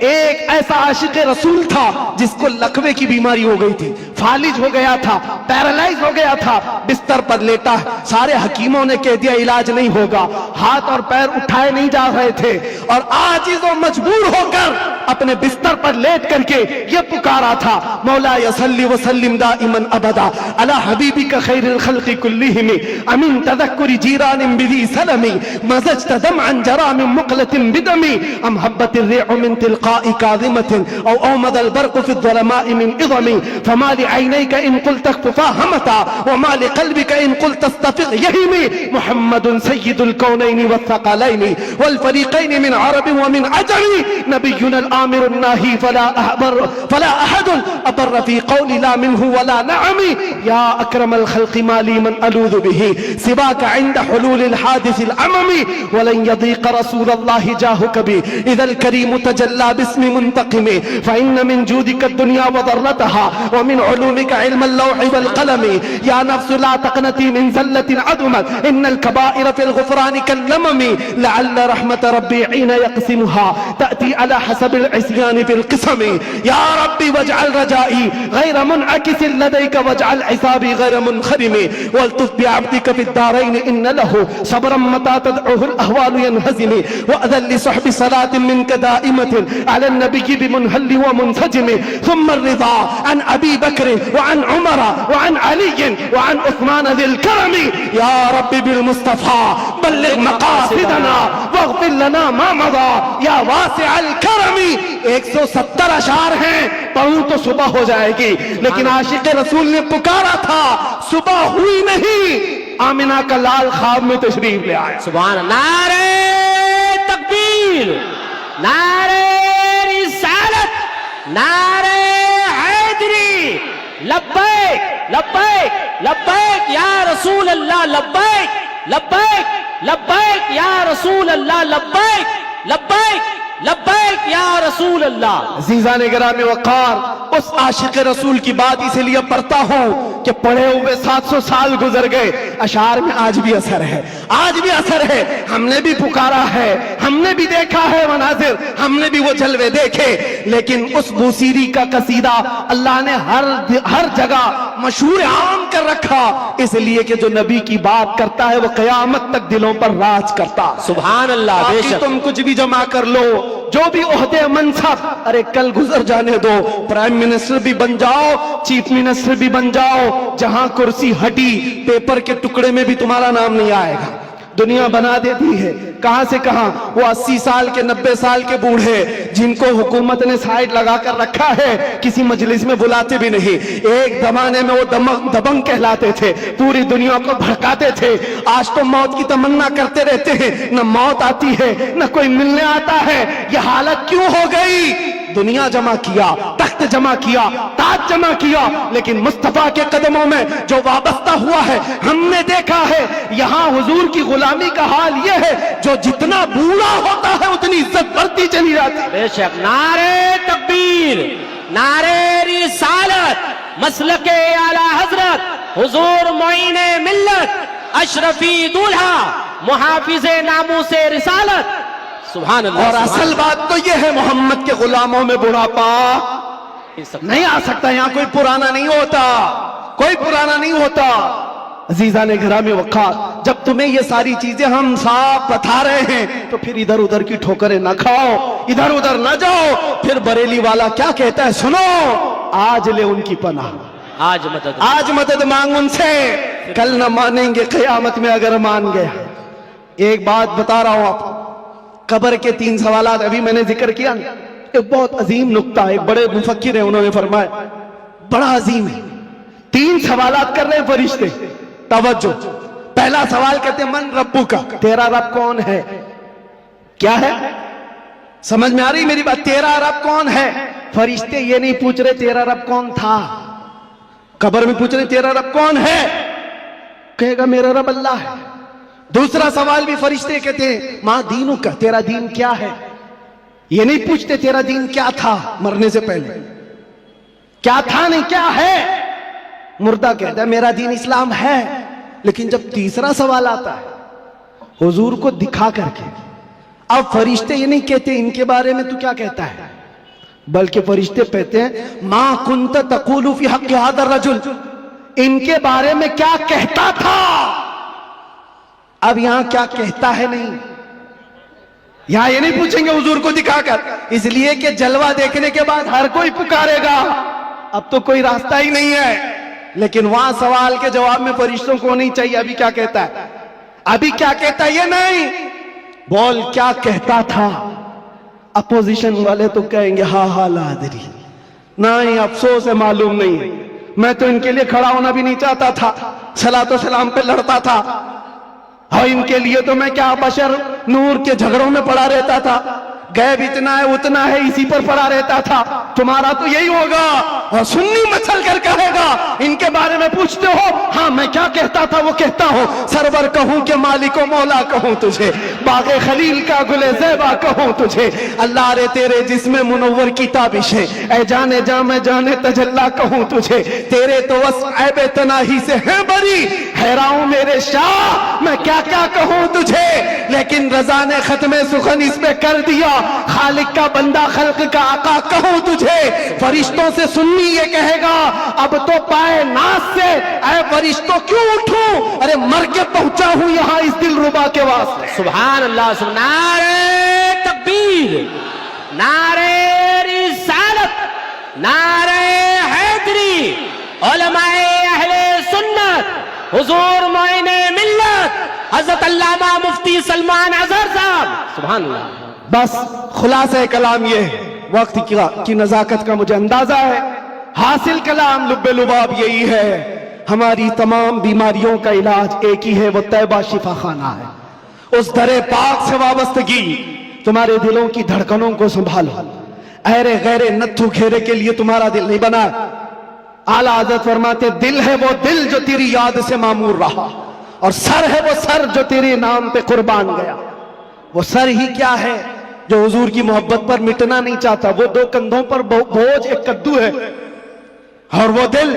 ایک ایسا عاشق رسول تھا جس کو لقوے کی بیماری ہو گئی تھی, فالج ہو گیا تھا, پیرالائز ہو گیا تھا, بستر پر لیٹا. سارے حکیموں نے کہہ دیا علاج نہیں ہوگا, ہاتھ اور پیر اٹھائے نہیں جا رہے تھے, اور عاجز و مجبور ہو کر اپنے بستر پر لیٹ کر کے یہ پکارا تھا مولا صلی وسلم دائما ابدا علی حبیبک خیر الخلق کلہم امن تذکر جیران بذی سلم مزجت دمعا جرا من مقلة بدم ام حبت الريح من تلقاء كاظمة او اومد البرق في الظلماء من اظم فما لعينيك ان قلت اكففا همتا وما لقلبك ان قلت استفق يهمي محمد سيد الكونين والثقلين والفريقين من عرب ومن عجم نبينا الآمر الناهي فلا أحد أبر في قول لا منه ولا نعم يا أكرم الخلق ما لي من ألوذ به سواك عند حلول الحادث العمم ولن يضيق رسول الله جاهك بي إذا الكريم تجلى باسم منتقم فإن من جودك الدنيا وضرتها ومن علومك علم اللوح والقلم يا نفس لا تقنتي من زلة عدمت إن الكبائر في الغفران كاللمم لعل رحمة ربي حين يقسمها تأتي على حسب العصيان في القسم يا ربي واجعل رجائي غير منعكس لديك واجعل عصابي غير منخرم والطف بعبدك في الدارين إن له صبرا متى تدعوه الأهوال ينهزم وأذن لصحب صلاة منك دائمة على النبي بمنهل ومنسجم ثم الرضا عن أبي بكر وعن عمر وعن علي وعن عثمان ذي الكرم يا ربي بالمصطفى بلغ مقاصدنا واغفر لنا ما مضى یا واسع الکرم. 170 اشعار ہیں, پڑھوں تو صبح ہو جائے گی, لیکن عاشق رسول نے پکارا تھا, صبح ہوئی نہیں, آمنہ کا لال خواب میں تشریف لے آیا. سبحان اللہ, نعرہ تکبیر, نعرہ رسالت, نعرہ حیدری, لبیک لبیک لبیک یا رسول اللہ, لبیک لبیک لبیک یا رسول اللہ, لبیک لبیک لبیک یا رسول اللہ. عزیزان گرامی وقار, اس عاشق رسول کی بات اس لیے پڑھتا ہوں کہ پڑھے ہوئے 700 سال گزر گئے, اشعار میں آج بھی اثر ہے، آج بھی اثر ہے. ہم نے بھی پکارا ہے، ہم نے بھی دیکھا ہے مناظر، ہم نے بھی وہ جلوے دیکھے، لیکن اس بوسیری کا قصیدہ اللہ نے ہر جگہ مشہور عام کر رکھا، اس لیے کہ جو نبی کی بات کرتا ہے وہ قیامت تک دلوں پر راج کرتا. سبحان اللہ. بے باقی شک تم کچھ بھی جمع کر لو، جو بھی عہدے منصب، ارے کل گزر جانے دو، پرائم منسٹر بھی بن جاؤ، چیف منسٹر بھی بن جاؤ، جہاں کرسی ہٹی پیپر کے ٹکڑے میں بھی تمہارا نام نہیں آئے گا. دنیا بنا دیتی ہے کہاں سے کہاں. وہ 80 سال کے 90 سال کے بوڑھے جن کو حکومت نے سائیڈ لگا کر رکھا ہے، کسی مجلس میں بلاتے بھی نہیں. ایک زمانے میں وہ دبنگ کہلاتے تھے، پوری دنیا کو بھڑکاتے تھے. آج تو موت کی تمنا کرتے رہتے ہیں، نہ موت آتی ہے نہ کوئی ملنے آتا ہے. یہ حالت کیوں ہو گئی؟ دنیا جمع کیا، تخت جمع کیا، تاج جمع کیا، لیکن مصطفیٰ کے قدموں میں جو وابستہ ہوا ہے ہم نے دیکھا ہے. یہاں حضور کی غلامی کا حال یہ ہے، جو جتنا بوڑھا ہوتا ہے اتنی عزت بڑھتی چلی جاتی. بے شک. نعرے تکبیر، نعرے رسالت، مسلک اعلی حضرت حضور معین ملت، اشرفی دولہا، محافظ ناموس رسالت. سبحان اللہ. اور اصل بات تو یہ ہے، محمد کے غلاموں میں بڑھاپا نہیں آ سکتا. یہاں کوئی پرانا نہیں ہوتا، کوئی پرانا نہیں ہوتا. عزیزان گرامی وقار، جب تمہیں یہ ساری چیزیں ہم صاف بتا رہے ہیں تو پھر ادھر ادھر کی ٹھوکریں نہ کھاؤ، ادھر ادھر نہ جاؤ. پھر بریلی والا کیا کہتا ہے سنو، آج لے ان کی پناہ، آج مدد مانگ ان سے، کل نہ مانیں گے قیامت میں اگر مان گیا. ایک بات بتا رہا ہوں آپ، قبر کے 3 سوالات ابھی میں نے ذکر کیا. ایک بہت عظیم نکتہ، ایک بڑے مفکر ہیں، انہوں نے فرمایا بڑا عظیم ہے. 3 سوالات کر رہے ہیں فرشتے. توجہ. پہلا سوال کہتے ہیں من ربو کا، تیرا رب کون ہے؟ کیا ہے؟ سمجھ میں آ رہی میری بات؟ تیرا رب کون ہے؟ فرشتے یہ نہیں پوچھ رہے تیرا رب کون تھا، قبر میں پوچھ رہے تیرا رب کون ہے؟ کہے گا میرا رب اللہ ہے. دوسرا سوال بھی فرشتے کہتے ہیں ماں دینوں کا، تیرا دین کیا ہے؟ یہ نہیں پوچھتے تیرا دین کیا تھا مرنے سے پہلے، کیا تھا نہیں کیا ہے. مردہ کہتا ہے میرا دین اسلام ہے. لیکن جب تیسرا سوال آتا ہے حضور کو دکھا کر کے، اب فرشتے یہ نہیں کہتے ان کے بارے میں تو کیا کہتا ہے، بلکہ فرشتے کہتے ہیں ما کنت تقول فی حق ھذا الرجل، ان کے بارے میں کیا کہتا تھا. اب یہاں کیا کہتا ہے نہیں، یہاں یہ نہیں پوچھیں گے حضور کو دکھا کر، اس لیے کہ جلوہ دیکھنے کے بعد ہر کوئی پکارے گا، اب تو کوئی راستہ ہی نہیں ہے. لیکن وہاں سوال کے جواب میں فرشتوں کو نہیں چاہیے ابھی کیا کہتا ہے، ابھی کیا کہتا ہے یہ نہیں، بول کیا کہتا تھا. اپوزیشن والے تو کہیں گے ہاں ہاں لا ادری، نہیں افسوس ہے معلوم نہیں، میں تو ان کے لیے کھڑا ہونا بھی نہیں چاہتا تھا، صلاۃ و سلام پہ لڑتا تھا، اور ان کے لیے تو میں کیا بشر نور کے جھگڑوں میں پڑا رہتا تھا، غیب اتنا ہے اتنا ہے اسی پر پڑا رہتا تھا. تمہارا تو یہی ہوگا. اور سنی مچل کر کہے گا ان کے بارے میں پوچھتے ہو، ہاں میں کیا کہتا تھا وہ کہتا ہوں، سرور کہوں کہ مالک و مولا کہوں تجھے، باغ خلیل کا گل زیبا کہوں تجھے، اللہ رے تیرے جسم منور کی تابشیں، اے جانے جا میں جانے تجلا کہوں تجھے، تیرے تو وصف عیب تناہی سے ہیں بری، حیران میرے شاہ میں کیا کیا کہوں تجھے. لیکن رضا نے ختم سخن اس پہ کر دیا، خالق کا بندہ خلق کا آقا کہوں تجھے. فرشتوں سے سنی یہ کہے گا اب تو پائے ناز سے اے فرشتوں کیوں اٹھوں، ارے مر کے پہنچا ہوں یہاں اس دل ربا کے واسطے. سبحان اللہ. نعرے تکبیر، نعرے رسالت، نعرے حیدری، علماء اہل سنت، حضور معین ملت حضرت علامہ مفتی سلمان اظہر صاحب. سبحان اللہ. بس خلاصہ کلام یہ ہے، وقت کی نزاکت کا مجھے اندازہ ہے، حاصل کلام لب لباب یہی ہے، ہماری تمام بیماریوں کا علاج ایک ہی ہے، وہ طیبہ شفا خانہ ہے. اس در پاک سے وابستگی تمہارے دلوں کی دھڑکنوں کو سنبھالو. اہرے غیرے نتھو گھیرے کے لیے تمہارا دل نہیں بنا. اعلیٰ حضرت فرماتے دل ہے وہ دل جو تیری یاد سے معمور رہا، اور سر ہے وہ سر جو تیرے نام پہ قربان گیا. وہ سر ہی کیا ہے جو حضور کی محبت پر مٹنا نہیں چاہتا، وہ 2 کندھوں پر بوجھ ایک کدو ہے. اور وہ دل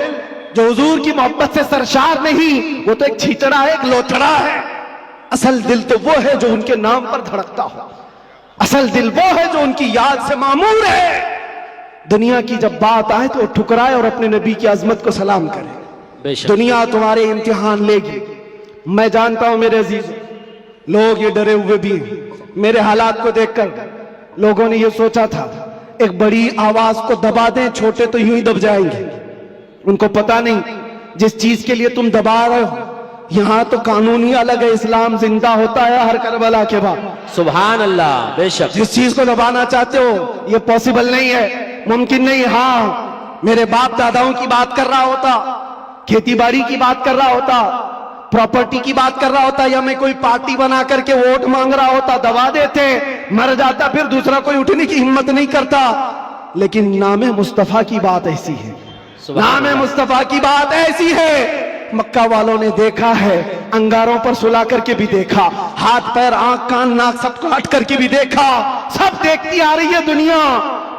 جو حضور کی محبت سے سرشار نہیں وہ تو ایک چھیچڑا ہے، ایک لوچڑا ہے. اصل دل تو وہ ہے جو ان کے نام پر دھڑکتا ہو، اصل دل وہ ہے جو ان کی یاد سے معمور ہے. دنیا کی جب بات آئے تو ٹھکرائے اور اپنے نبی کی عظمت کو سلام کرے. بے شک دنیا تمہارے امتحان لے گی. میں جانتا ہوں میرے عزیز، لوگ یہ ڈرے ہوئے بھی ہیں. میرے حالات کو دیکھ کر لوگوں نے یہ سوچا تھا ایک بڑی آواز کو دبا دیں، چھوٹے تو یوں ہی دب جائیں گے. ان کو پتا نہیں جس چیز کے لیے تم دبا رہے ہو یہاں تو قانون ہی الگ ہے. اسلام زندہ ہوتا ہے ہر کربلا کے بعد. سبحان اللہ. بے شک جس چیز کو دبانا چاہتے ہو یہ پاسبل نہیں ہے، ممکن نہیں. ہاں میرے باپ داداؤں کی بات کر رہا ہوتا، کھیتی باڑی کی بات کر رہا ہوتا، پراپرٹی کی بات کر رہا ہوتا، یا میں کوئی پارٹی بنا کر کے ووٹ مانگ رہا ہوتا، دبا دیتے، مر جاتا، پھر دوسرا کوئی اٹھنے کی ہمت نہیں کرتا. لیکن نام مصطفیٰ کی بات ایسی ہے، نام مصطفیٰ کی بات ایسی ہے. مکہ والوں نے دیکھا ہے، انگاروں پر سلا کر کے بھی دیکھا، ہاتھ پیر آنکھ کان ناک سب کاٹ کر کے بھی دیکھا. سب دیکھتی آ رہی ہے دنیا.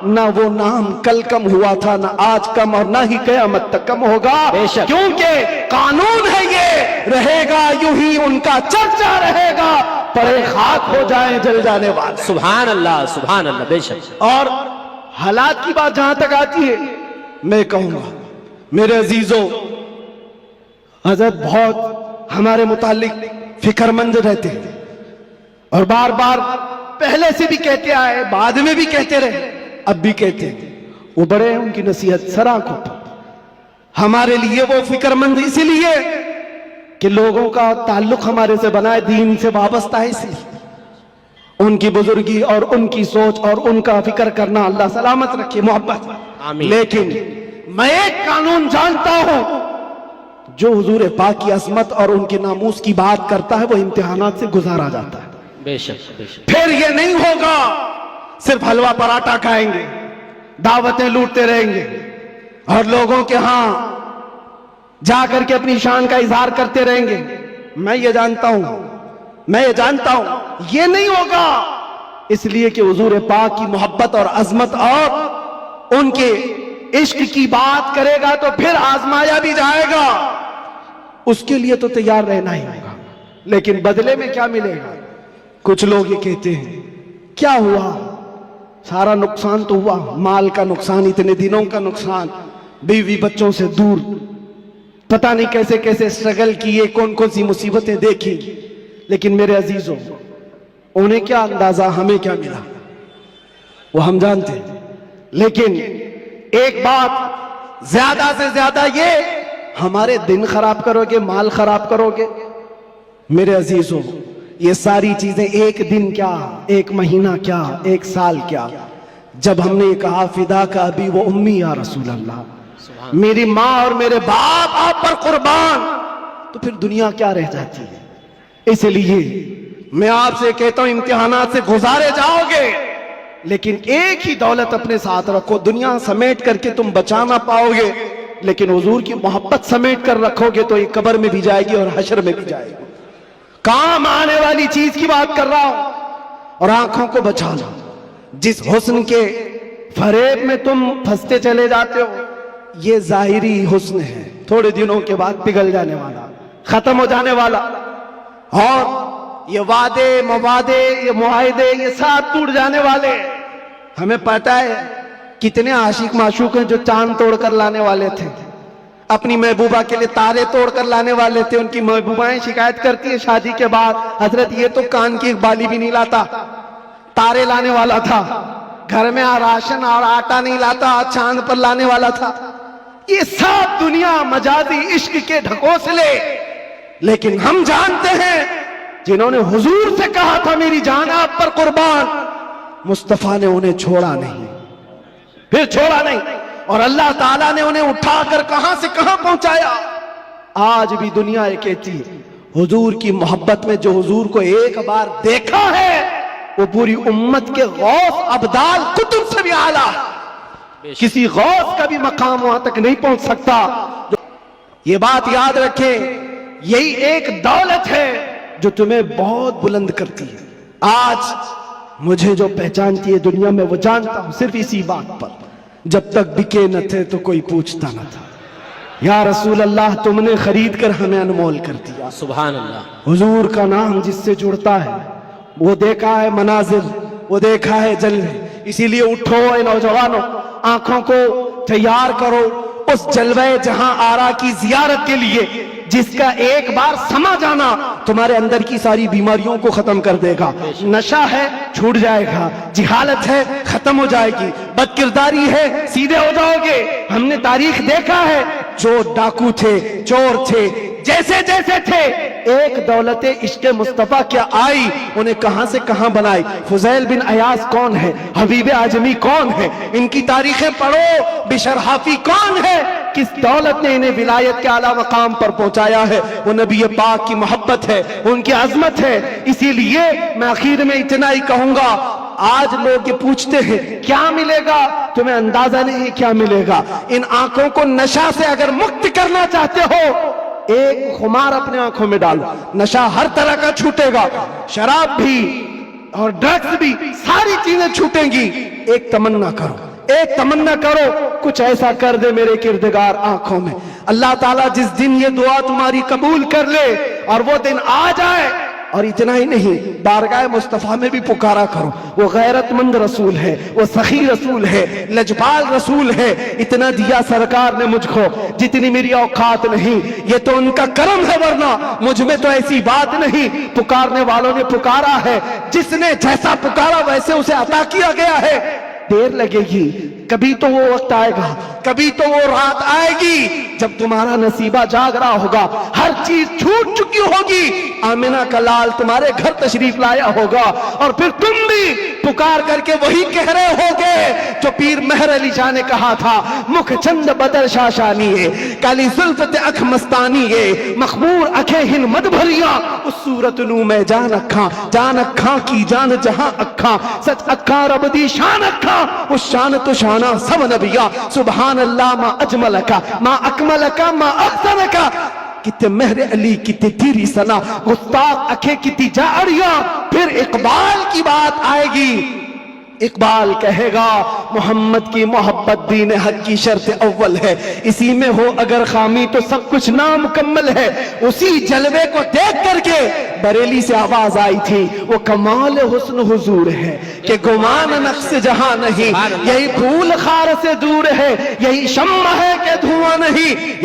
نہ وہ نام کل کم ہوا تھا، نہ آج کم، اور نہ ہی قیامت تک کم ہوگا. کیونکہ قانون ہے یہ، رہے گا یوں ہی ان کا چرچا رہے گا، پڑے خاک ہو جائیں جل جانے والے. سبحان اللہ سبحان اللہ. بے شک. اور حالات کی بات جہاں تک آتی ہے میں کہوں گا میرے عزیزوں، حضرت بہت ہمارے متعلق فکر مند رہتے ہیں اور بار بار پہلے سے بھی کہتے آئے، بعد میں بھی کہتے رہے، اب بھی کہتے ہیں. وہ بڑے ہیں، ان کی نصیحت سر آنکھوں پر. ہمارے لیے وہ فکر مند اسی لیے کہ لوگوں کا تعلق ہمارے سے بنا ہے، دین سے وابستہ ہے، اس لیے ان کی بزرگی اور ان کی سوچ اور ان کا فکر کرنا اللہ سلامت رکھے، محبت. آمین. لیکن میں ایک قانون جانتا ہوں، جو حضور پاک کی عظمت اور ان کے ناموس کی بات کرتا ہے وہ امتحانات سے گزارا جاتا ہے. بے شک بے شک. پھر یہ نہیں ہوگا صرف حلوہ پراٹھا کھائیں گے، دعوتیں لوٹتے رہیں گے اور لوگوں کے ہاں جا کر کے اپنی شان کا اظہار کرتے رہیں گے. میں یہ جانتا ہوں یہ نہیں ہوگا. اس لیے کہ حضور پاک کی محبت اور عظمت اور ان کے عشق کی بات کرے گا تو پھر آزمایا بھی جائے گا. اس کے لیے تو تیار رہنا ہی ہوگا. لیکن بدلے میں کیا ملے گا؟ کچھ لوگ یہ کہتے ہیں کیا ہوا، سارا نقصان تو ہوا، مال کا نقصان، اتنے دنوں کا نقصان، بیوی بچوں سے دور، پتہ نہیں کیسے کیسے سٹرگل کیے، کون کون سی مصیبتیں دیکھی. لیکن میرے عزیزوں، انہیں کیا اندازہ، ہمیں کیا ملا وہ ہم جانتے ہیں. لیکن ایک بات زیادہ سے زیادہ یہ، ہمارے دن خراب کرو گے، مال خراب کرو گے. میرے عزیزوں، یہ ساری چیزیں ایک دن کیا، ایک مہینہ کیا، ایک سال کیا، جب ہم نے کہا فدا کا ابی و امی یا رسول اللہ، میری ماں اور میرے باپ آپ پر قربان، تو پھر دنیا کیا رہ جاتی ہے. اس لیے میں آپ سے کہتا ہوں امتحانات سے گزارے جاؤ گے، لیکن ایک ہی دولت اپنے ساتھ رکھو. دنیا سمیٹ کر کے تم بچا نہ پاؤ گے، لیکن حضور کی محبت سمیٹ کر رکھو گے تو یہ قبر میں بھی جائے گی اور حشر میں بھی جائے گی. کام آنے والی چیز کی بات کر رہا ہوں. اور آنکھوں کو بچا لو. جس حسن کے فریب میں تم پھنستے چلے جاتے ہو، یہ ظاہری حسن ہے، تھوڑے دنوں کے بعد پگھل جانے والا، ختم ہو جانے والا. اور یہ وعدے موادے، یہ معاہدے، یہ ساتھ ٹوٹ جانے والے. ہمیں پتہ ہے کتنے عاشق معشوق ہیں جو چاند توڑ کر لانے والے تھے، اپنی محبوبہ کے لیے تارے توڑ کر لانے والے تھے. ان کی محبوبائیں شکایت کرتی ہیں شادی کے بعد، حضرت یہ تو کان کی ایک بالی بھی نہیں لاتا، تارے لانے والا تھا، گھر میں راشن اور آٹا نہیں لاتا، چاند پر لانے والا تھا. یہ سب دنیا مجازی عشق کے ڈھکوسلے. لیکن ہم جانتے ہیں جنہوں نے حضور سے کہا تھا میری جان آپ پر قربان، مصطفیٰ نے انہیں چھوڑا نہیں، پھر چھوڑا نہیں، اور اللہ تعالیٰ نے انہیں اٹھا کر کہاں سے کہاں پہنچایا. آج بھی دنیا یہ کہتی ہے حضور کی محبت میں جو حضور کو ایک بار دیکھا ہے وہ پوری امت کے غوث ابدال قطب سے بھی اعلیٰ. کسی غوث کا بھی مقام وہاں تک نہیں پہنچ سکتا. یہ بات یاد رکھیں، یہی ایک دولت ہے جو تمہیں بہت بلند کرتی ہے. آج مجھے جو پہچانتی ہے دنیا میں وہ جانتا ہوں صرف اسی بات پر، جب تک بکے نہ تھے تو کوئی پوچھتا نہ تھا. یا رسول اللہ تم نے خرید کر ہمیں انمول کر دیا. سبحان اللہ. حضور کا نام جس سے جڑتا ہے وہ دیکھا ہے مناظر, وہ دیکھا ہے جلوے. اسی لیے اٹھو اے نوجوانوں, آنکھوں کو تیار کرو اس جلوے جہاں آرا کی زیارت کے لیے, جس کا ایک بار سما جانا تمہارے اندر کی ساری بیماریوں کو ختم کر دے گا. نشہ ہے چھوٹ جائے گا, جہالت ہے ختم ہو جائے گی, بد کرداری ہے سیدھے ہو جاؤ گے. ہم نے تاریخ دیکھا ہے, جو ڈاکو تھے, چور تھے, جیسے جیسے تھے, ایک دولت عشق مصطفیٰ کیا آئی, انہیں کہاں سے کہاں بنائی. فضیل بن عیاض کون ہے, حبیب اعجمی کون ہے, ان کی تاریخیں پڑھو. بشر حافی کون ہے, کس دولت نے انہیں ولایت کے اعلیٰ مقام پر پہنچایا ہے. وہ نبی پاک کی محبت ہے, ان کی عظمت ہے. اسی لیے میں آخر میں اتنا ہی کہوں گا, آج لوگ یہ پوچھتے ہیں کیا ملے گا, تمہیں اندازہ نہیں کیا ملے گا. ان آنکھوں کو نشہ سے اگر مکت کرنا چاہتے ہو, ایک خمار اپنے آنکھوں میں ڈالو, نشہ ہر طرح کا چھوٹے گا, شراب بھی اور ڈرگز بھی, ساری چیزیں چھوٹیں گی. ایک تمنا کرو, ایک تمنا کرو, کچھ ایسا کر دے میرے کردگار آنکھوں میں. اللہ تعالیٰ جس دن یہ دعا تمہاری قبول کر لے اور وہ دن آ جائے, اور اتنا ہی نہیں, بارگاہ مصطفیٰ میں بھی پکارا کرو. وہ غیرت مند رسول ہے, وہ سخی رسول ہے, لجپال رسول ہے. اتنا دیا سرکار نے مجھ کو جتنی میری اوقات نہیں, یہ تو ان کا کرم ہے, ورنہ مجھ میں تو ایسی بات نہیں. پکارنے والوں نے پکارا ہے, جس نے جیسا پکارا ویسے اسے عطا کیا گیا ہے. دیر لگے گی, کبھی تو وہ وقت آئے گا, کبھی تو وہ رات آئے گی جب تمہارا نصیبہ جاگ رہا ہوگا, ہر چیز چھوٹ چکی ہوگی. آمنہ کا لال تمہارے گھر تشریف لایا ہوگا, اور پھر تم بھی پکار کر کے وہی کہہ رہے ہوگے جو پیر مہر علی شاہ نے کہا تھا, مکھ چند بدر شاشانی ہے, کالی زلفت اکھ مستانی ہے, مخمور اکھیں ہن مد بھریاں, اس صورت نو میں جان اکھاں, جان اکھاں کی جان جہاں اکھاں, سچ اکھاں رب دی شان اکھاں, اس شان تو شانہ سب نبیاں. سبحان اللہ ما اجملکا ما اکملکا ما احسنکا. کتے مہر علی کتے تیری سنا, گستاخ اکھے کتی جاڑیاں. پھر اقبال کی بات آئے گی, اقبال کہے گا محمد کی محبت دین حق کی شرط اول ہے, اسی میں ہو اگر خامی تو سب کچھ نامکمل ہے. اسی جلوے کو دیکھ کر کے بریلی سے آواز آئی تھی, وہ کمال حسن حضور ہے کہ گمان نقص جہاں نہیں, یہی پھول خار سے دور ہے, یہی شمع ہے کہ دھواں نہیں.